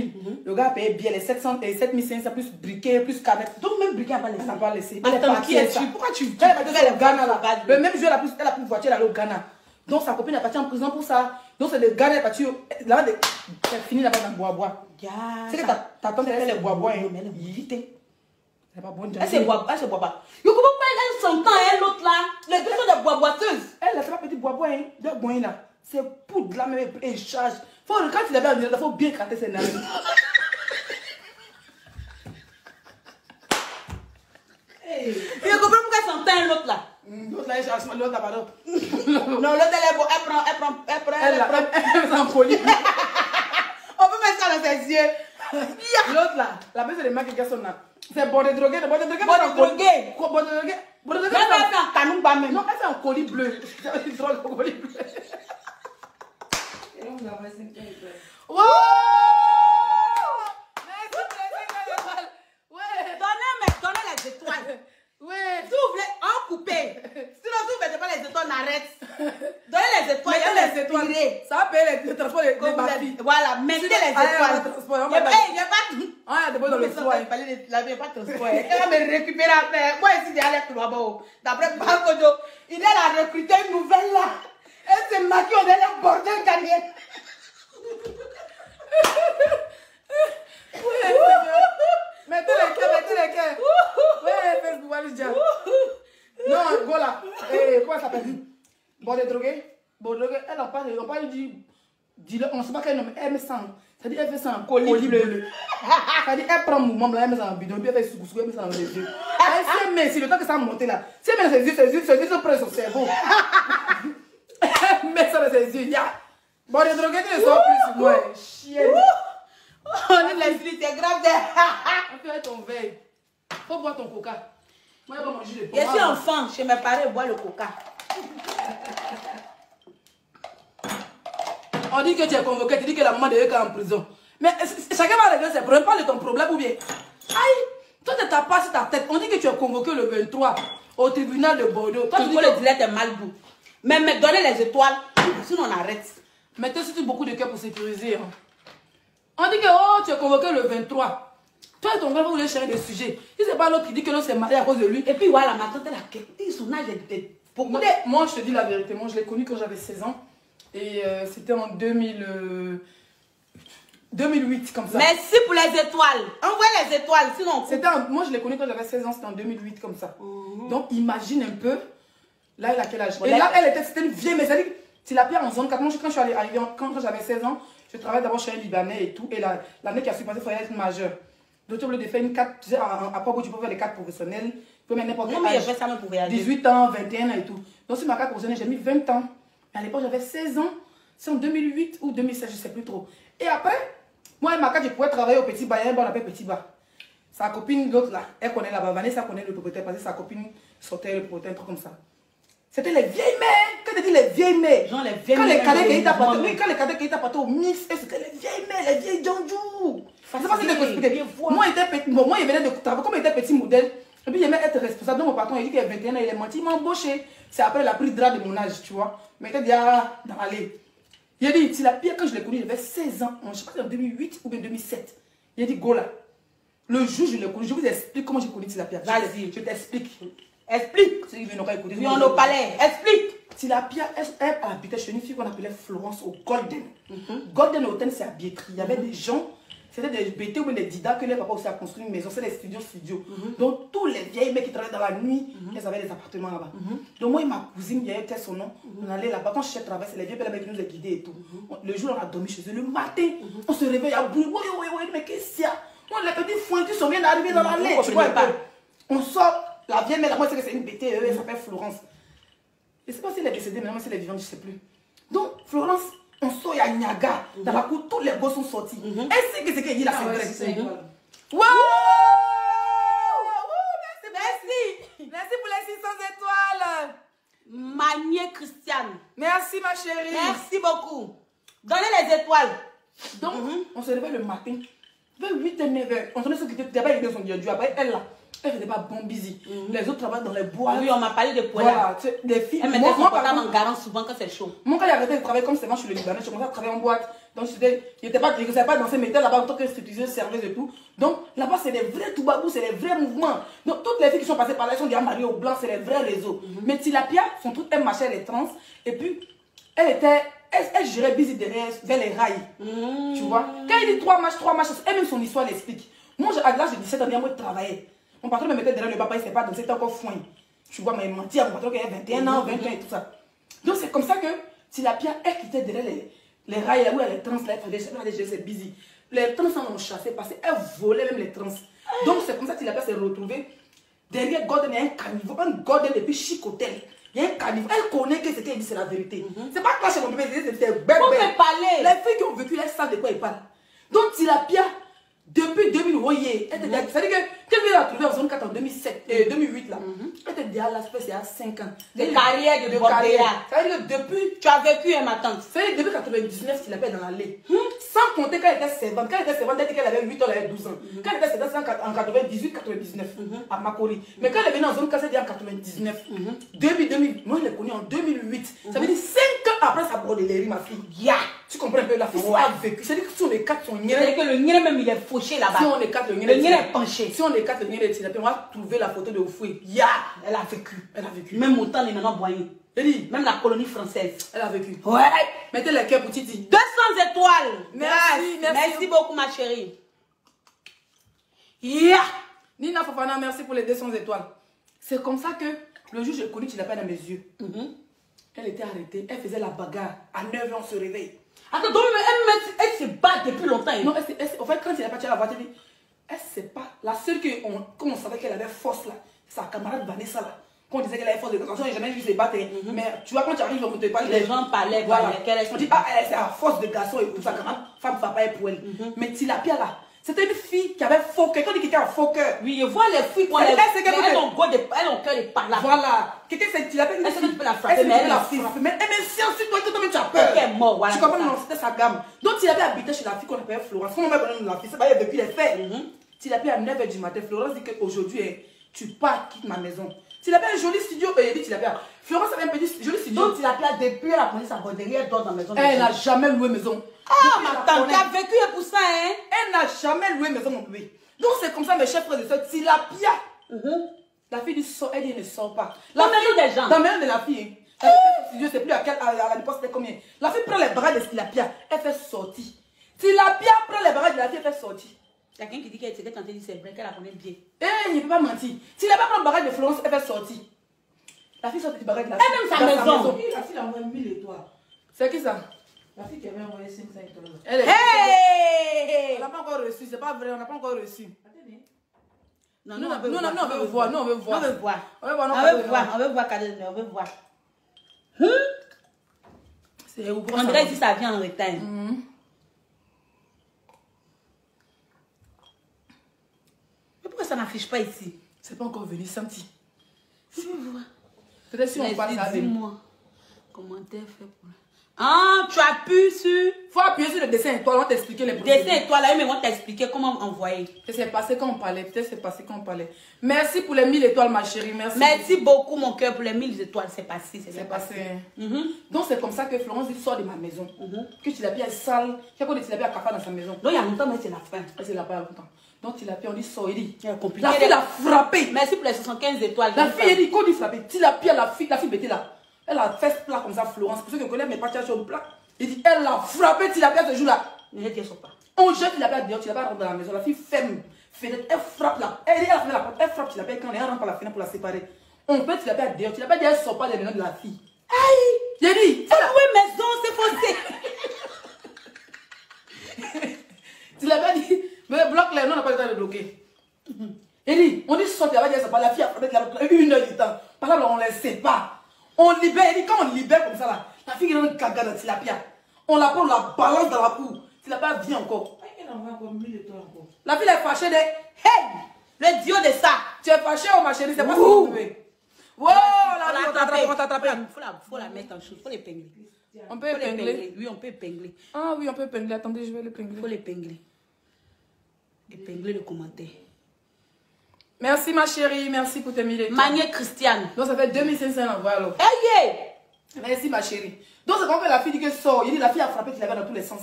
Le gars a payé bien les 700 et 7500 plus briquet, plus canette. Donc même briquet, elle n'a pas laissé. Attends, qui est-tu? Pourquoi tu elle est partie au Ghana là. Le même jour, elle a plus de voiture, elle est au Ghana. Donc sa copine est partie en prison pour ça. Donc c'est le Ghana, elle est partie là-bas, elle finit là-bas dans le bois-bois. C'est que ta tante, elle est bois-bois. Elle est pas bonne. Elle se boit pas. Je comprends pas, elle s'entend, elle, l'autre là. Les deux sont des bois-boiteuses. Elle, c'est pas petit bois-bois, hein. De bois là. C'est poudre là, même, et charge. Quand il avait un il faut bien gratter ses narines. Je comprends pourquoi elle s'entend, l'autre là. L'autre là, l'autre là, pardon. Non, l'autre elle prend. Elle s'en folie. On peut mettre ça dans ses yeux. L'autre là, la baisse des marques qui sont là. C'est bon de droguer, bon de droguer. Elle fait un canon bas même. Non, elle fait un colis bleu. C'est drôle, un colis bleu. Wow! Donnez les étoiles. Oui. Si vous voulez en couper, sinon si vous ne mettez pas les étoiles, on arrête. Donnez les étoiles. Mettez les étoiles. Ça va payer les transports des Voilà, mettez les étoiles. Il n'y a pas Ah, d'abord dans le soir. Il fallait la vie, pas transport. Elle va me récupérer après. Moi, ici, j'ai allé tout là-bas. D'après Bankojo, il a recruté une nouvelle là. Elle se maquille, on est là, bordel, Daniel. Mettez les cœurs. Ouais, Facebook, allez, déjà. Non, voilà. Comment ça s'appelle? Bon, des drogués. Elle n'a pas dit. On ne sait pas quel nom. Elle me sent. C'est-à-dire, elle fait ça en colis bleu. C'est-à-dire, elle prend mon membre, elle met ça en bidon, puis elle fait soukoussou, elle met ça dans les yeux. Elle sait, mais c'est le temps que ça a monté là. Si elle met ses yeux sont près de son cerveau. Elle met ça dans ses yeux. Bon, les drogués, tu ne sors plus sur moi. Chienne. On est les c'est grave. On fait ton veille. Faut boire ton coca. Moi, je vais manger les pommes. Je suis enfant, chez mes parents, bois le coca. On dit que tu es convoqué, tu dis que la maman de eux est en prison. Mais chacun va régler ses problèmes, parle de ton problème ou bien. Aïe, toi tu t'as pas sur ta tête. On dit que tu es convoqué le 23 au tribunal de Bordeaux. Toi tu dis que le dilette est mal doux. Mais me donner les étoiles, sinon on arrête. Mettez surtout beaucoup de cœur pour sécuriser. Hein. On dit que oh, tu es convoqué le 23. Toi et ton frère, vous voulez chercher des sujets. Si c'est pas l'autre qui dit que l'on s'est marié à cause de lui. Et puis voilà, ma tante, elle a son âge était beaucoup. Moi, je te dis la vérité. Moi, je l'ai connu quand j'avais 16 ans. Et c'était en 2008, comme ça. Merci pour les étoiles. Envoie les étoiles, sinon... Moi, je l'ai connu quand j'avais 16 ans, c'était en 2008, comme ça. Donc, imagine un peu. Là, elle a quel âge? Et là, c'était une vieille, mais c'est-à-dire, c'est la pierre en zone 4. Moi, quand je suis arrivée, quand j'avais 16 ans, je travaillais d'abord chez un Libanais et tout. Et l'année qui a suivi, il fallait être majeur. Donc, au lieu de faire une 4, tu sais, à Pogo, tu peux faire les 4 professionnels. Tu peux mettre n'importe quel âge. Non, mais j'ai fait ça même pour réagir. 18 ans, 21 ans et tout. Donc, sur ma 4 professionnelle, j'ai mis 20 ans. À l'époque, j'avais 16 ans. C'est en 2008 ou 2016, je ne sais plus trop. Et après, moi et ma carte, je pouvais travailler au Petit Bar. On l'appelle Petit Bar. Sa copine, l'autre là, elle connaît là-bas. Vanessa connaît le propriétaire parce que sa copine sortait le propriétaire, un truc comme ça. C'était les vieilles mères. Quand tu dis les vieilles mères, genre les vieilles mères. Quand les cadets qui étaient apportés au mix, c'était les vieilles mères, les vieilles Djandjou. Je ne sais pas si tu expliqué. Moi, il venait de travailler, comme il était petit modèle. Et puis, il aimait être responsable. Donc, mon patron, il dit qu'il a 21 ans, il est menti, il m'a embauché. C'est après, il a pris le drap de mon âge, tu vois. Mais il était déjà dans l'allée. Il a dit, c'est la pire, quand je l'ai connu, il avait 16 ans. Je ne sais pas si en 2008 ou bien 2007. Il a dit, go là. Le jour où je l'ai connu, je vous explique comment j'ai connu Tilapia. Vas-y, je t'explique. Explique. Ceux qui viennent pas écouter. Oui, on au palais. Explique. Tilapia, elle habitait chez une fille qu'on appelait Florence au Golden. Golden Hotel, c'est à Biétry. Il y avait des gens, c'était des BT ou des Dida que les papas aussi a construit une maison. C'est des studios. Donc, tous les vieilles mecs qui travaillaient dans la nuit, elles avaient des appartements là-bas. Donc, moi et ma cousine, il y avait son nom. On allait là-bas. Quand je cherchais travail, c'est les vieilles mecs qui nous ont guidés et tout. Le jour, on a dormi chez eux. Le matin, on se réveille à bruit. Oui, mais qu'est-ce qu'il y a? On les petits fointus sont bien arrivés dans l'allée. Tu vois pas. On sort. La vieille mère, moi, c'est une BT, elle s'appelle Florence. Je ne sais pas si elle est décédée, mais si elle est vivante, je ne sais plus. Donc, Florence, on sort à Niaga. Dans la cour, tous les gosses sont sortis. Elle sait que c'est qu'elle dit là, c'est vrai. Waouh! Merci pour les 600 étoiles. Manier Christiane. Merci, ma chérie. Merci beaucoup. Donnez les étoiles. Donc, on se réveille le matin. Vers 8 et 9 heures. On s'en est sorti. D'abord, il était son dieu. Après, elle là. Elle faisait pas bon busy. Les autres travaillent dans les bois. Oui, on m'a parlé de poêle. Voilà, des filles. Elle mettait son portable en garant souvent quand c'est chaud. Moi, quand j'ai arrêté de travailler comme c'est moi, je suis le Libanais, je commençais à travailler en boîte. Donc, je ne savais pas danser, mais j'étais là-bas en tant qu'institutrice, serveuse et tout. Donc, là-bas, c'est des vrais toubabous, c'est des vrais mouvements. Donc, toutes les filles qui sont passées par là, elles sont déjà mariées au blanc, c'est les vrais réseaux. Mais Tilapia, son truc, elle marchait les trans. Et puis, elle gérait busy derrière, vers les rails. Tu vois. Quand il dit 3 matchs, elle-même son histoire l'explique. Moi, à l'âge de 17 ans, moi, je travaillais. Mon patron me mettait derrière le papa, il ne sait pas danser, c'était encore foin. Tu vois, mais il mentit à mon patron qu'il avait 21 ans, 20 ans et tout ça. Donc c'est comme ça que Tilapia, elle quittait derrière les rails, où elle les trans, là, elle faisait c'est busy. Les trans en ont chassé parce qu'elle volait même les trans. Donc c'est comme ça que Tilapia s'est retrouvée. Derrière Gordon, il y a un caniveau, un Gordon depuis Chic Hotel. Il y a un caniveau, elle connaît que ce qu'elle dit, c'est la vérité. C'est pas quand chez mon bébé, c'est bébé. On peut parler. Les filles qui ont vécu, elles savent de quoi ils parlent. Donc Tilapia, depuis 2000, voyez, c'est-à-dire que quand elle a trouvé en zone 4 en 2008 là, elle était déjà là, c'est à 5 ans. De carrière de carrière. C'est-à-dire que depuis, tu as vécu ma tante. C'est depuis 99 qu'il appelle dans l'allée. Sans compter quand elle était servante. Quand elle était servante, elle dit qu'elle avait 8 ans, elle avait 12 ans. Quand elle était servante, c'est en 98, 99 à Makori. Mais quand elle est venue en zone 4, c'est en 99. 2000, moi je l'ai connue en 2008. Ça veut dire 5 ans après sa broderie, ma fille. Tu comprends un peu, la fille a vécu. C'est-à-dire que si on écarte son niais. C'est-à-dire que le niais même il est fauché là-bas. Si on écarte le niais est penché. Si on écarte le niais de Tilapia, on va trouver la photo de Oufoué. Ya, elle a vécu. Elle a vécu. Même autant les nanas boyens. Même la colonie française. Elle a vécu. Ouais. Mettez le cœur pour Titi. 200 étoiles. Merci, merci beaucoup ma chérie. Yeah. Nina Fofana, merci pour les 200 étoiles. C'est comme ça que le jour où j'ai connu Tilapia dans mes yeux. Elle était arrêtée, elle faisait la bagarre. À 9 ans, on se réveille. Attends, donc elle se bat depuis longtemps. Non, en fait, quand il a parti à la voiture, elle ne sait pas. La seule qu'on savait qu'elle avait force là, c'est sa camarade Vanessa là. Quand on disait qu'elle avait force de attention, j'ai jamais vu se battre. Mais tu vois, quand tu arrives, on te parle. Les gens parlaient, voilà. On dit, ah, c'est la force de garçon et sa camarade, femme, papa et pour elle. Mais Tilapia là, c'était une fille qui avait faux cœur. Quand on dit quelqu'un a faux cœur. Oui, je vois les filles qu'on elles ont cœur de par là. Voilà. Quelqu'un c'est Tilapia. Est-ce que tu peux la frapper? Mais elle la frappe. Mais si ensuite toi, tu as peur. Elle est morte, voilà. Tu comprends? Non, c'était sa gamme. Donc Tilapia habitait chez la fille qu'on appelait Florence. Quand on m'a donné la fille, c'est pas elle depuis les faits. Tilapia à 9h du matin. Florence dit qu'aujourd'hui, tu pars, quitte ma maison. Tilapia a un joli studio. Elle dit Tilapia. Florence avait un petit joli studio. Donc Tilapia, depuis elle a pris sa borderie, elle dort dans la maison. Elle n'a jamais loué maison. Ah, ma tante, tu as vécu pour ça, hein? Elle n'a jamais loué maison, mon bébé. Donc c'est comme ça, mes chers frères et soeurs, Tilapia. La fille dit sort, elle dit elle ne sort pas. Dans la maison des gens. Dans la maison de la fille. Je ne sais plus à la dépense c'était combien. La fille prend les bras de Tilapia, elle fait sortir. Tilapia prend les bras de la fille, elle fait sortir. Il y a quelqu'un qui dit qu'elle c'était quand elle dit c'est vrai, qu'elle la connaît bien. Eh, il ne peut pas mentir. Tilapia prend le barrage de Florence, elle fait sortir. La fille sort du barrage de la fille. Elle même sa maison. La fille a envoyé 1000 étoiles. C'est qui ça? La fille qui avait envoyé 500 étoiles. On n'a pas encore reçu, c'est pas vrai, on n'a pas encore reçu. Attendez. Non, on veut voir. On veut voir. On veut voir. On veut voir, on veut voir. C'est où? On dirait que ça vient en retard. Mais pourquoi ça n'affiche pas ici? C'est pas encore venu, senti. Je veux voir. Peut-être si on parle ça. Dis-moi. Commentaire fait pour... Ah, tu appuies sur... Faut appuyer sur le dessin étoile, on va t'expliquer les procédures. Dessin étoile, là, mais on va t'expliquer comment envoyer. Peut-être c'est passé quand on parlait, peut-être c'est passé quand on parlait. Merci pour les 1000 étoiles, ma chérie, merci. Merci beaucoup, mon cœur, pour les 1000 étoiles, c'est passé, c'est passé. Donc c'est comme ça que Florence dit, sort de ma maison. Que Tilapia est sale, qu'il y a quoi de Tilapia à café dans sa maison. Donc il y a longtemps, mais c'est la fin. C'est la fin, longtemps. Donc Tilapia, on dit, sort, il dit. Compliqué. La fille l'a frappé. Merci pour les 75 étoiles. La fille, elle dit, qu'on dit frapper. Tilapia, la fille était là. Elle a fait ce plat comme ça, Florence. Pour ceux qui connaissent mes partages sur le plat. Il dit, elle l'a frappé Tilapia ce jour-là. On jette Tilapia dehors, Tilapia rentre dans la maison. La fille ferme fenêtre, elle frappe là. Elle ferme la porte, elle frappe Tilapia quand elle rentre par la fenêtre pour la séparer. On peut Tilapia dehors. Tilapia dit, elle ne sort pas des maisons de la fille. Aïe! J'ai dit, elle a loué maison, c'est faussé. Tilapia dit, mais bloque-les, nous on n'a pas le temps de bloquer. Il dit, on dit, sort Tilapia dit, elle sort pas. La fille a frappé 1 heure du temps. Par là, on ne les sépare. On libère, il dit, quand on libère comme ça là, la fille est dans le gaga de Tilapia. On la prend, on la balance dans la cour. Tilapia vient encore. Elle envoie encore 1000 étoiles encore. La fille est fâchée de, hey, le dieu de ça. Tu es fâchée ou ma chérie, c'est pas ça mon bébé. Wow, la fille, on t'a attrapé. Faut la mettre en chose, faut l'épingler. On peut épingler. Oui, on peut épingler. Ah oui, on peut épingler. Attendez, je vais l'épingler. Faut l'épingler. Épingler le commentaire. Merci ma chérie, merci pour tes 1000 étoiles. Manier Christiane. Donc ça fait 2500 envois alors. Hey! Merci ma chérie. Donc c'est comme que la fille dit qu'elle sort. Il dit la fille a frappé Tilapia dans tous les sens.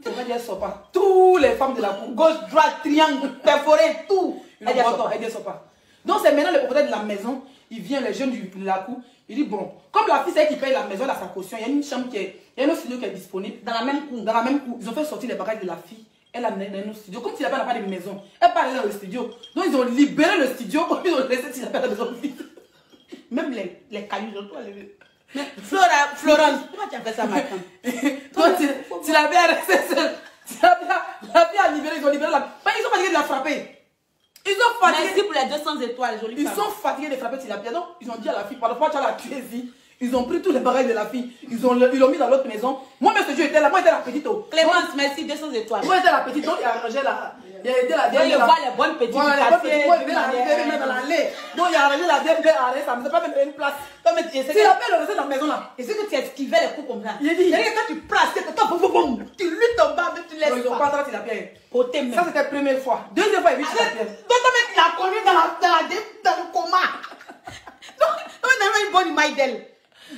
C'est pas dire elle sort pas. Tous les femmes de la cour, gauche, droite, triangle, perforé, tout. Elle dit sort pas. Donc c'est maintenant le propriétaire de la maison. Il vient, les jeunes de la cour. Il dit bon, comme la fille c'est elle qui paye la maison, elle a sa caution. Il y a une chambre il y a un autre studio qui est disponible. Dans la même cour. Ils ont fait sortir les bagages de la fille. Elle a mené dans un studio. Comme Tilapia n'a pas de maison, elle part dans le studio. Donc ils ont libéré le studio. Ils ont laissé Tilapia dans la maison. Même les cailloux, ils ont tout enlevé. Florence, pourquoi tu as fait ça maintenant? Donc Tilapia est restée seule. La fille a libéré, ils ont libéré la. Mais ils sont fatigués de la frapper. Ils ont fatigué. Merci pour les 200 étoiles, jolie femme. Ils sont fatigués de frapper Tilapia. Donc ils ont dit à la fille, par rapport à la tuer ici. Ils ont pris tous les bagages de la fille. Ils l'ont mis dans l'autre maison. Moi, mais ce jour, j'étais là. Moi, j'étais la petite. Clémence, merci, 200 étoiles. Moi, j'étais la petite. Donc, il a arrangé la. Il a aidé la dernière. Il voit les bonnes petites. Moi, je vais la mettre dans l'allée. Donc, il a arrangé la dernière. Ça ne me fait pas mettre une place. C'est la paix, rester dans la maison là. Et c'est que tu esquivais les coups comme ça. Il a dit. Quand tu places, tu luttes en bas, mais tu laisses. Ils n'ont pas traité la pierre. Ça, c'était la première fois. Deuxième fois, il vit la pierre. Toi, tu l'as connu dans le coma. Donc, on avait une bonne image d'elle.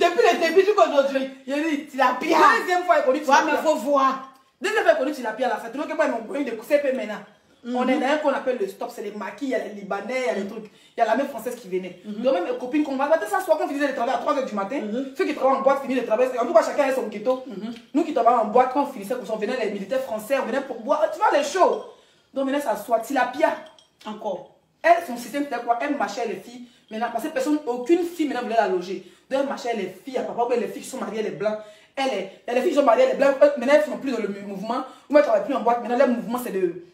Depuis le début jusqu'à aujourd'hui. J'ai dit, Tilapia. deuxième fois, il connaît Ouais, mais faut voir. deuxième fois, il connaît Tilapia là. C'est toujours que moi, ils m'ont connu de CP maintenant. On est là, qu'on appelle le stop, c'est les maquis, il y a les Libanais, il y a les trucs. Il y a la même française qui venait. Donc, même mes copines, qu'on va s'asseoir, qu'on finissait le travail à 3h du matin. Ceux qui travaillent en boîte finissent le travail. En tout cas, chacun a son ghetto. Nous qui travaillons en boîte, quand on finissait, on venait les militaires français, on venait pour boire. Tu vois les shows. Donc, maintenant, ça soit Tilapia. Encore. Elle, son système, c'était quoi? Elle marchait les filles. Maintenant, parce que personne, aucune fille maintenant voulait la loger. Donc, elle marchait les filles à papa, les filles qui sont mariées, les blancs. Les filles qui sont mariées, les blancs, maintenant, elles ne sont plus dans le mouvement. Ou elles ne travaillent plus en boîte. Maintenant, leur mouvement, c'est de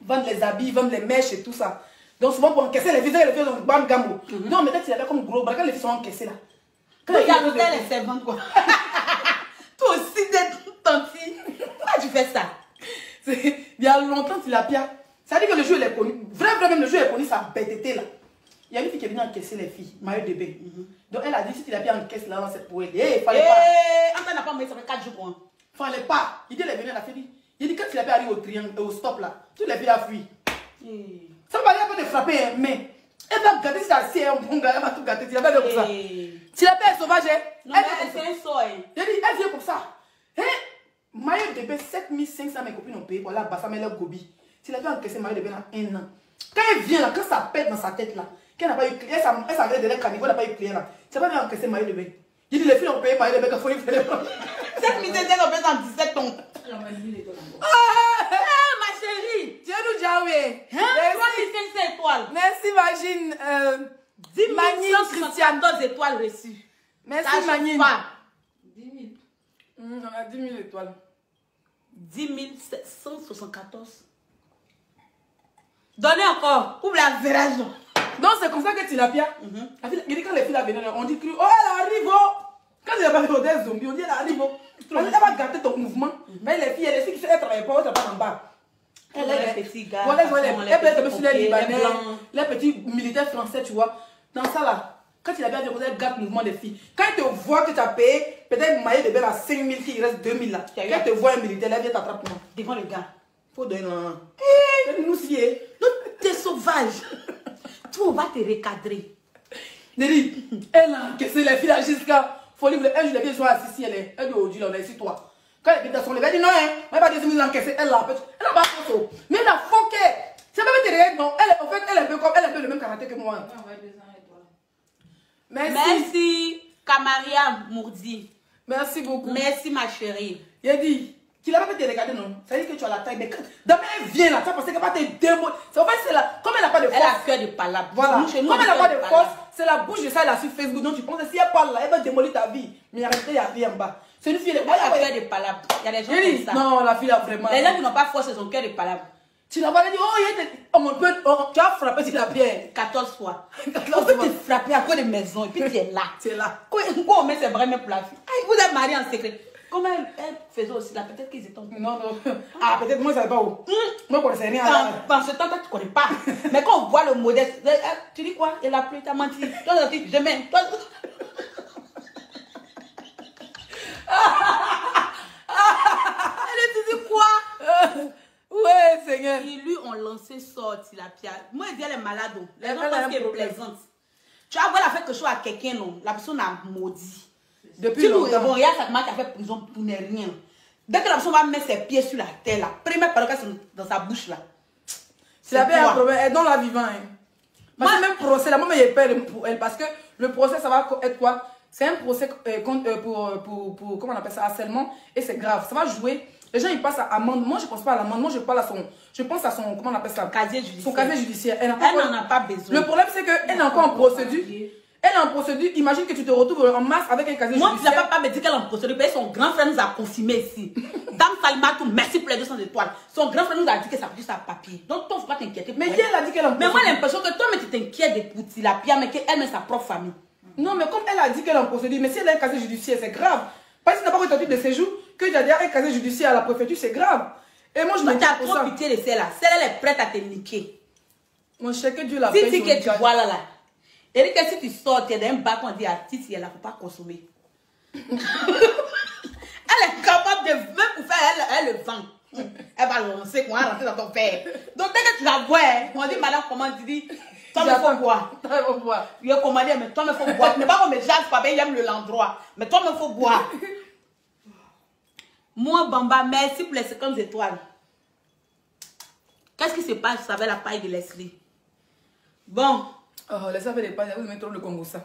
vendre les habits, vendre les mèches et tout ça. Donc, souvent, pour encaisser les filles, les filles ont bam gambo. Donc, maintenant, tu l'avais comme gros bras. Quand les filles sont encaissées là. Regarde, elle est servante, quoi. Toi aussi, d'être tantie. Pourquoi tu fais ça? Il y a longtemps, Tilapia. Ça veut dire que le jeu, il est connu. Vraiment, même le jeu, il est connu, sa bêteté là. Il y a une fille qui est venue encaisser les filles, maillot de bain. Donc, elle a dit, si Tilapia encaisse là, c'est pour elle. Il fallait pas. Antoine n'a pas envoyé, ça fait 4 jours, hein. Fallait pas. Il dit, elle est venue, elle a fait dit. Il dit, quand Tilapia arrive au triangle, au stop là, toutes les filles ont fui. Ça me paraît un peu de frapper, hein, mais elle va gâter si c'est un bon gars, elle va tout gâter. Tilapia vient comme ça. Tilapia est sauvage, hein. Non, mais c'est un sort, hein. J'ai dit, elle vient comme ça. Hein? Maillot de bain, 7500, mes copines ont payé pour la bassa, mais leur gobi. Tilapia a encaissé maillot de bain en 1 an. Quand elle vient là, quand ça pète dans sa tête là, qu'elle n'a pas eu client, elle s'avait de carnivore, elle n'a pas eu client là. C'est pas bien encaissé maillot de bain. J'ai dit, les filles ont payé maillot de bain, qu'il faut les prendre. 7 000 on peut en 17 ans. Ah, ma chérie. Dieu nous jaoué. Hein? 3500 étoiles. Merci, Magine. 10 Magine, 174 étoiles reçues. Merci, Ça Magine. chauffe pas. 10 000. On a 10 000 étoiles. 10 774. Donnez encore. Ouvre la verrage. Donc, c'est comme ça que Tilapia. Il dit quand les filles là venaient, on dit que oh, elle arrive. Oh. Quand il y a pas des zombies, on dit elle arrive. Oh. Elle va gâter ton mouvement. Mais les filles qui ne travaillent pas, elles travaillent en bas. Les petits gars. Elle peut être sur les Libanais, les petits militaires français, tu vois. Dans ça là. Quand il a bien déposé, elle gâte le mouvement des filles. Quand il te voit que tu as payé, peut-être maillot de bain à 5 000 filles, il reste 2 000 là. Quand il te voit un militaire, elle vient t'attraper. Devant le gars. Faut donner un. Nous si. T'es sauvage. Toi, on va te recadrer. Nelly, elle a encaissé les filles là jusqu'à. Faut livrer. Un jour, les filles sont assises ici, elle est aujourd'hui, là, on est ici, toi. Quand les filles sont levées, elle dit non, hein, mais pas des filles encaissées, elle l'a pas fait. Mais elle a foqué. C'est pas te regarder, non. Elle, en fait, elle est un peu le même caractère que moi. Merci, Kamaria Mourdi. Merci beaucoup. Merci, ma chérie. Il a dit, tu l'as pas fait te regarder, non? Ça veut dire que tu as la taille. Mais demain, elle vient là, tu as pensé qu'elle va te démolir. C'est en fait, c'est là. Comme elle n'a pas de force. Elle a cœur de palabre. Voilà. Nous, chez nous, Comme elle n'a on pas dit de cœur force, palabre. c'est la bouche de ça, elle a sur Facebook. Donc tu penses que si elle parle là, elle va démolir ta vie. Mais en réalité, il y a rien en bas. C'est une fille. Elle a cœur de palabre. Il y a des gens comme ça. Non, la fille a vraiment. Les gens qui n'ont pas force, c'est son cœur de palabre. Tu l'as pas dit, tu as frappé sur la pierre. 14 fois. 14 On peut fois. te frapper à cause de maison et puis tu es là. C'est là. Quoi on met ses bras même pour la fille. Ah, vous êtes mariés en secret. Comment elle faisait aussi là? Peut-être qu'ils étaient en Non, non. Ah, peut-être moi, je ne savais pas où. Moi, je ne connaissais rien. Dans ce temps, toi, tu ne connais pas. Mais quand on voit le modèle, tu dis quoi? Elle a plu, tu as menti. Toi, tu dis, je m'aime. Elle te dit quoi? Ouais, Seigneur. Ils lui ont lancé sorti la pierre. Moi, je dis, elle est malade. Les Elle gens a pensent un qu'elle est problème. plaisante. Tu as voir, elle a fait quelque chose à quelqu'un, non? La personne a maudit. Depuis Tu nous longtemps. bon, regarde cette marque qui a fait prison pour ne rien. Dès que la personne va mettre ses pieds sur la terre, la première parole qu'elle dans sa bouche là. C'est la paix toi. un problème. Elle est dans la vivant. Hein. Parce que même procès, la maman est peur pour elle. Parce que le procès, ça va être quoi? C'est un procès pour, comment on appelle ça, harcèlement. Et c'est grave. Ça va jouer. Les gens, ils passent à amende. Moi, je ne pense pas à l'amende. Moi, je pense à son, comment on appelle ça? Casier judiciaire. Son casier judiciaire. Elle n'en a pas besoin. Le problème, c'est qu'elle est encore en procédure. Elle est en procédure. Imagine que tu te retrouves en masse avec un casier Moi, tu judiciaire. n'as pas me dire qu'elle est en procédure. Parce que son grand frère nous a confirmé ici. Dame Salimatou, merci pour les 200 étoiles. Son grand frère nous a dit que ça peut juste à papier. Donc, toi, il ne faut pas t'inquiéter. Mais qui elle a dit qu'elle est en Mais procédure? moi, j'ai l'impression que toi, tu t'inquiètes de Pouti, la pierre, mais qu'elle met sa propre famille. Non, mais comme elle a dit qu'elle est en procédure, mais si elle a un casier judiciaire, c'est grave. Parce que tu n'as pas pris ton titre de séjour, que tu as déjà un casier judiciaire à la préfecture, c'est grave. Et moi, je me Tu dis as pour ça. trop pitié de celle-là. Celle-là, elle est prête à te niquer. Mon cher, que Dieu la Si paix tu sur que le tu cœur. vois là, et que si tu sors, tu es dans un bac, on dit à Titi, elle ne faut pas consommer. Elle est capable de, même pour faire, elle le vend. Elle va le lancer, on va rentrer dans ton père. Donc dès que tu la vois, on dit, madame, comment tu dis? Toi, il faut boire. Toi, il faut boire. Il est commandé, mais toi, il faut boire. Tu n'es pas comme mes jazz, papa, il aime l'endroit. Mais toi, il faut boire. Moi, Bamba, merci pour les 50 étoiles. Qu'est-ce qui se passe avec la paille de Leslie? Bon. Oh, laissez faire les pailles, vous mettez trop le Congo ça.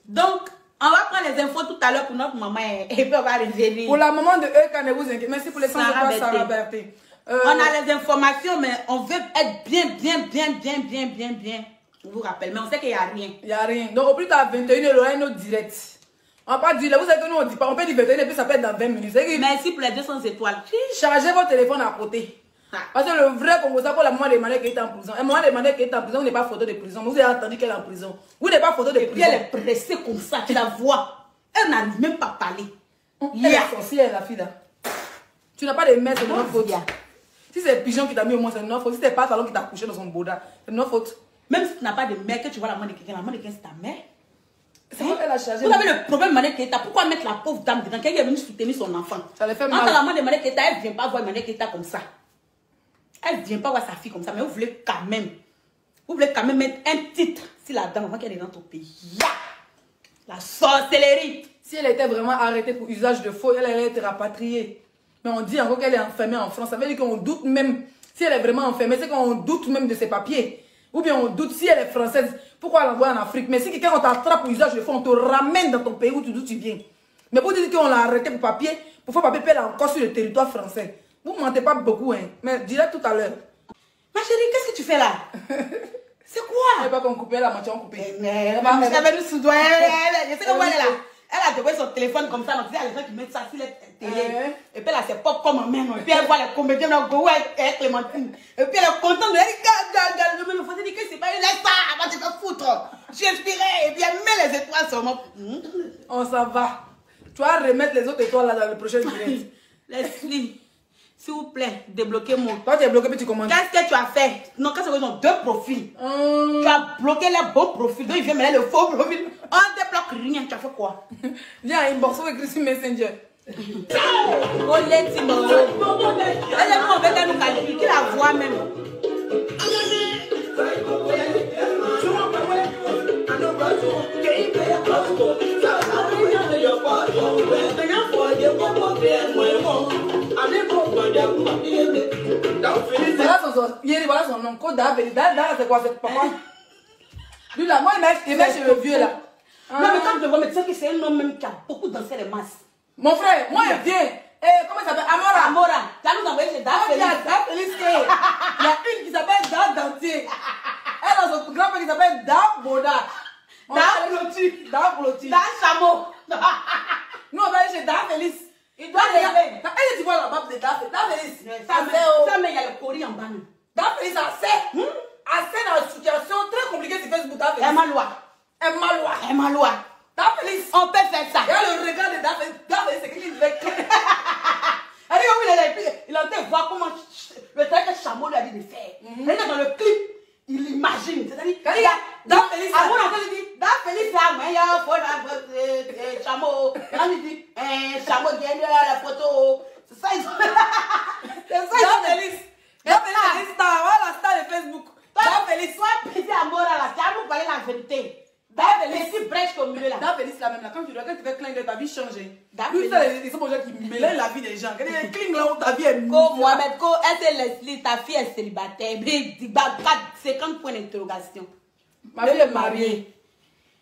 Donc, on va prendre les infos tout à l'heure pour notre maman et puis on va revenir. Pour la maman de eux, quand ne vous inquiétez. Merci pour les 100 étoiles, Sarah Berté. On a les informations, mais on veut être bien. Je vous rappelle, mais on sait qu'il n'y a rien. Il n'y a rien. Donc, au plus tard, 21h, il y aura un autre direct. On va pas dire, vous savez que nous, on dit pas, on peut dire 21h, et puis ça peut être dans 20 minutes. Merci pour les 200 étoiles. Chargez votre téléphone à côté. Parce que le vrai Congo, ça pour la maman de Mané qui est en prison. Et maman de Mané qui est en prison, vous n'avez pas photo de prison. Vous avez entendu qu'elle est en prison. Vous n'avez pas photo de prison. Et puis elle est pressée comme ça, tu la vois. Elle n'arrive même pas à parler. Elle est sorcière, la fille là. Tu n'as pas de mère, c'est de notre faute. Si c'est Pigeon qui t'a mis au moins, c'est de notre faute. Si c'est pas Talon qui t'a couché dans son boda, c'est de notre faute. Même si tu n'as pas de mère, que tu vois la maman de quelqu'un, la maman de quelqu'un, c'est ta mère. C'est quoi qu'elle a chargé. Vous avez le problème, Mané Keita. Pourquoi mettre la pauvre dame dedans? Quelqu'un est venu soutenir son enfant. Ça le fait mal. Entre la maman de Mané Keita, elle ne vient pas voir Mané Keita comme ça. Elle ne vient pas voir sa fille comme ça, mais vous voulez quand même. Vous voulez quand même mettre un titre si la dame, avant qu'elle est dans ton pays. La sorcellerie. Si elle était vraiment arrêtée pour usage de faux, elle allait être rapatriée. Mais on dit encore qu'elle est enfermée en France. Ça veut dire qu'on doute même, si elle est vraiment enfermée, c'est qu'on doute même de ses papiers. Ou bien on doute si elle est française, pourquoi l'envoie en Afrique. Mais si quelqu'un t'attrape pour usage de faux, on te ramène dans ton pays d'où tu viens. Mais pour dire qu'on l'a arrêtée pour papier, pour faire papier, puis elle est encore sur le territoire français. Vous ne mentez pas beaucoup, hein. Mais dirai tout à l'heure. Ma chérie, qu'est-ce que tu fais là? C'est quoi? Elle pas qu'on coupe, la moitié on coupe. Elle va nous soudoyer. Je sais comment elle est là. Elle a dévoilé son téléphone comme ça. Donc, il y a les gens qui mettent ça sur la télé. Et puis elle a ses pop comme en main. Et puis elle voit les comédiens dans Go avec Clémentine. Et puis elle est contente. Elle dit, regarde. Mais le faut dire que c'est pas une laisse ça. Va te faire foutre. Je suis inspirée. Et puis elle met les étoiles sur moi. On s'en va. Tu vas remettre les autres étoiles là dans le prochain direct. Leslie. S'il vous plaît, débloquez-moi. Toi, tu es bloqué, puis tu commandes. Qu'est-ce que tu as fait? Non, qu'est-ce qu'ils ont deux profils. Tu as bloqué les bons profils. Donc, il vient mettre le faux profil. On ne débloque rien. Tu as fait quoi? Viens, inbox, on écrit sur Messenger. Oh, let's see, mon Dieu. Elle est mauvaise, elle nous calcule. Qui la voit même? Voilà son nom. Côte d'Avélie. D'ailleurs, c'est quoi? C'est papa. Lui là, moi, il m'a chez le vieux là. Non, mais quand je vois, mais tu sais que c'est un homme même qui a beaucoup dansé les masses. Mon frère, moi, il vient. Comment il s'appelle? Amora. Tu as nous envoyé chez Dafélix. Il y a une qui s'appelle Da Dantier. Elle a son grand-père qui s'appelle Da Boda. Da Cloti. Da Chameau. Nous, on va aller chez Dafélix. Il doit aller. Elle dit voilà la map de Dafélix. Ça, mais il y a le courrier en bas. Dafélix a assez dans une situation très compliquée sur Facebook. Dafélix. Elle m'a loi. Dafélix. On peut faire ça. Il y a le regard de Dafélix. Dafélix, c'est qu'il devait clair. Elle dit oui, il entend voir comment le travail que Chameau lui a dit de faire. Elle est dans le clip, il imagine. C'est-à-dire, Dafélix. Avant d'entendre, il dit Dafélix, il y a un Chameau. Elle lui dit Chameau, viens la photo. C'est ça, ils ont. Dafélix. Dafélix, c'est une star. Voilà la star de Facebook. Dafélix. Toi, petit amour là, tu as nous parlé la vérité. Dafélix, brèche au milieu là. Dafélix, là même là, quand tu regardes, tu fais clin de ta vie changer. Dafélix. Ils sont des gens qui mélangent la vie des gens. Quand ils clignent là où ta vie est Ko Mohamed, Ko, est Leslie, ta fille est célibataire. 50 points d'interrogation. Ma fille est mariée.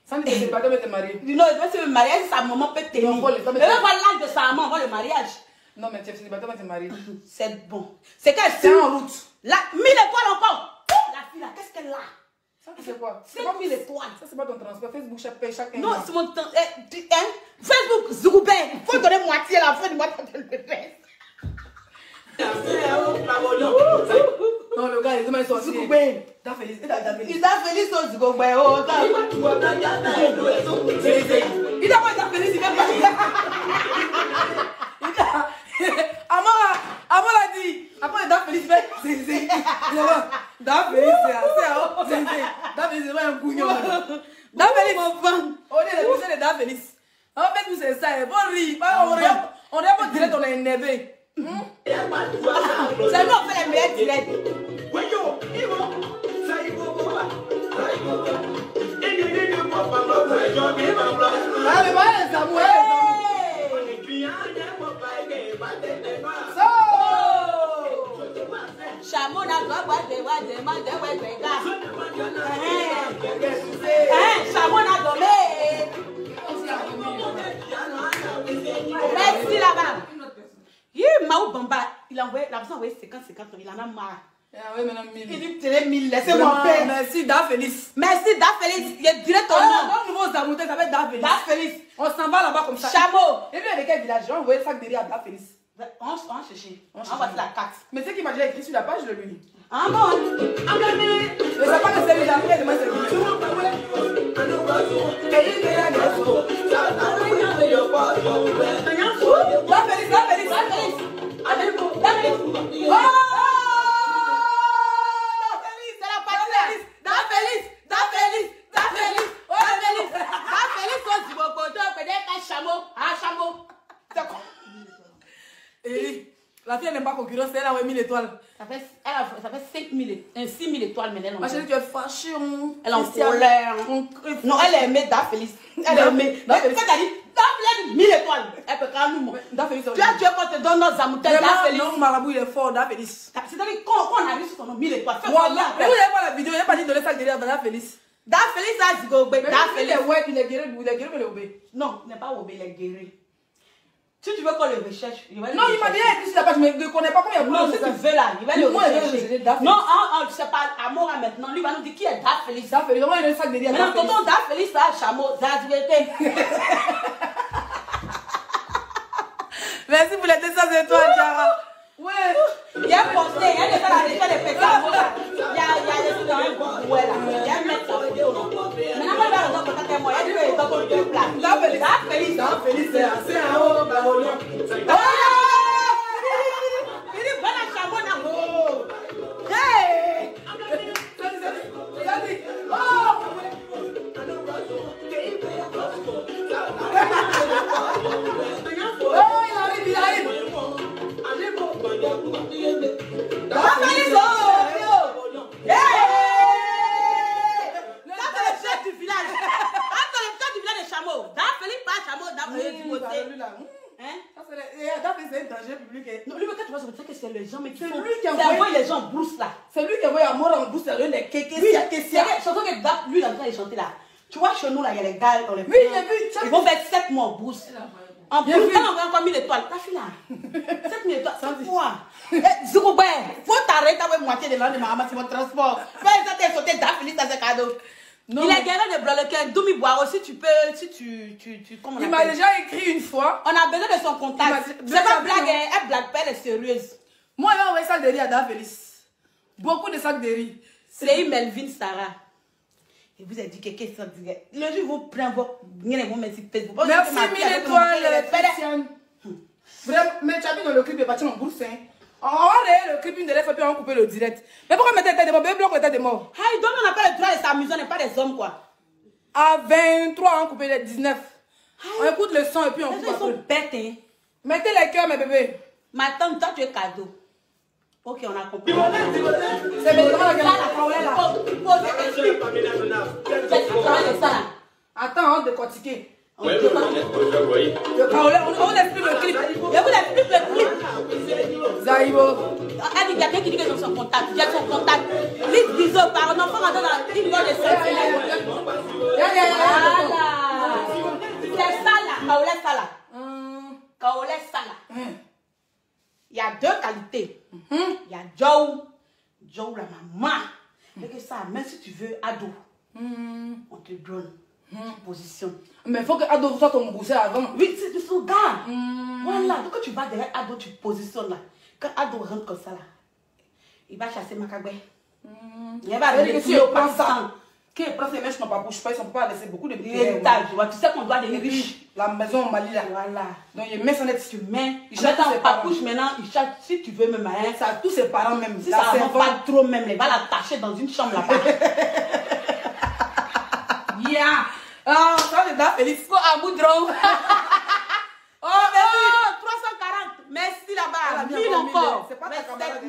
Sans dire que c'est pas de te marier. Non, il doit se marier, sa maman peut tenir. Non, Mais même pas l'âge de sa maman, on voit le mariage. Non, mais tu es célibataire, mais tu es mariée. C'est bon. C'est qu'elle C'est en route. Là, 1000 étoiles encore. La fille là, qu'est-ce qu'elle a? Ça, c'est quoi? C'est pas 1000 étoiles. Ça, c'est pas ton transport. Facebook, chaque Non, c'est mon temps. Facebook, Zougoubé. Il faut donner moitié à la fin du mois de le reste. Non, le gars, ils sont sortis. Zougoubé. Dafélix. Il a Félix au Zougoubé. Oh, il a pas Dafélix, il vient pas. Amora a dit. Après, Dafélix fait. C'est. Dafélix, c'est assez. Dafélix, c'est un couillon. Dafélix, on est les poussées de Dafélix. En fait, nous, c'est ça. Bon, rire. On est pas direct, on est énervé. C'est nous, on fait les meilleurs directs. Allez, va les amours, Chameau n'a pas boité, Chameau n'a dormi. Merci là-bas. Maou Bamba, il a envoyé, la personne a envoyé 50, il en a marre. Oui, maintenant 1000. Il dit télé 1000, laissez-moi faire. Merci, Da Félix. Merci, Da Félix. Il dirait ton nom. Donc, nouveau Zamoute, ça s'appelle Da Félix. Da Félix. On s'en va là-bas comme ça. Chameau. Et lui, avec quel village? J'ai envoyé le sac derrière à Da Félix. On cherche. On va faire la carte. Mais c'est qui m'a déjà écrit sur la page de lui. Ah bon? Mais c'est pas que c'est lui, j'ai appris, demain c'est lui. Da Félix, Da Félix, Da Félix. Da Félix. Oh! La fille n'aime pas concurrence, elle a 1000 étoiles. Ça fait 6000 étoiles, mais elle Ma chérie, tu es fâchée. Elle est en colère. Non, elle est aimée Da Félix. Elle est aimée. Quand elle dit Da Félix, 1000 étoiles. Elle peut quand même nous. Da Félix, Tu as tué quand tu donnes nos amoutelles Da Félix. Non, Marabout, il est fort, Da Félix. C'est-à-dire quand on arrive sur ton nom, 1000 étoiles. Voilà. Mais vous n'avez pas la vidéo, il n'y a pas dit de le sac derrière Da Félix. Da Félix a dit go. Da Félix. Ouais, il est guéri, mais il est obé. Non, il n'est pas obé, il est guéri. Si tu veux qu'on le recherche, il va le non, il m'a déjà écrit sur la page, mais je ne connais pas combien il y a. Non, si tu veux là, il va le rechercher. Non, je sais pas, Amora maintenant, lui va nous dire qui est Da Félix. Da Félix, comment il a le sac derrière? Maintenant, tonton Da Félix, ça, Chameau, Zadouété. Merci pour les 200 étoiles, Diara. Ouais. Il y a posté, il y a des gens qui ont des pétards. Il y a des gens qui ont un bon bouet là. Il y a un mec qui a photo. Maintenant, moi, je vais contacter moi. Il y a des gens qui ont deux places. Da Félix, c'est assez en haut, bah, au lion. Il dit, voilà, Chameau, n'a pas. Hey! Oh, il arrive, il arrive. Da Félix, oh! Hey! Ça, c'est le chef du village. Attends, le chef du village de Chameau. Da Félix, pas Chameau, Da Félix, du côté. Hein? Da Félix, c'est un danger public. Non, lui, quand tu vois, c'est que c'est les gens, mais C'est lui qui a envoyé les gens en brousse là. C'est lui qui a envoyé à mort en brousse, c'est les kékés. Oui, c'est surtout que Da, lui, il est en train de chanter là. Tu vois, chez nous là, il y a les gars dans les Oui, j'ai vu. ils vont faire 7 mois en brousse. En brousse, on envoie encore 1000 étoiles. La fille là, 7000 étoiles, ça quoi? Zoukoubé, faut t'arrêter avec moitié de l'an de ma maman, c'est mon transport. Fais ça, t'es sauté Da Félix dans ce cadeau. Non. Il est guéri de blanc le cœur. Doumi boire aussi, tu peux, si tu comment on il m'a déjà écrit une fois. On a besoin de son contact. C'est pas blague, elle blague pas, elle est sérieuse. Moi, j'ai envoyé sac de riz à Da Félix. Beaucoup de sacs de riz. C'est Melvin Sarah. Et vous avez dit que qu'est-ce que ça dit? Le jour où vous prenez vos merci Facebook. Merci 1000 étoiles, Christiane. Vraiment, mais tu as vu dans le clip de partir en bourse. On va le clip une de l'effet puis on va couper le direct. Mais pourquoi mettre tête de mort? Bloque la tête de mort. Ah, il donne, on n'a pas le droit de s'amuser, on n'est pas des hommes quoi. À 23, on coupe les 19. On écoute le son et puis on coupe. Ils sont bêtes, hein. Mettez les cœurs, mes bébés. Ma tante, toi tu es cadeau. Ok, on a compris. C'est médicament la parole là. Attends, on décortiquer. Le parole, on explique le clip. Je vous explique le clip. Zaïbo. Ah, il y a quelqu'un qui dit que j'ai son contact. J'ai son contact. Lise bisous par un enfant dans la ligne de 5. Voilà. C'est ça là. Kaolé Sala. Kaolé Sala. Il y a deux qualités. Il y a Joe la maman. Mais que ça, même si tu veux ado, on te donne position. Mais il faut que ado soit ton bousset avant. Oui, c'est du son gars. Voilà, donc quand tu vas derrière ado, tu positionnes là. Quand ado rentre comme ça là, il va chasser Macabé. Il va aller que si on prend ça. Qui prend ces mèches n'ont pas bouche pas, ils ne sont pas laisser beaucoup de héritage. Tu sais qu'on doit devenir riche. La maison au Mali là. Voilà. Donc il met son net, tu mets. Il chante en papouche maintenant, il chante si tu veux même. Hein, ça tous ses parents même. Si ça va pas trop même, il va l'attacher dans une chambre là-bas. Yeah. Ah, ça c'est Da Félix. À Boudron. Oh, 340. Merci là-bas. 1000 encore. C'est pas ta camarade.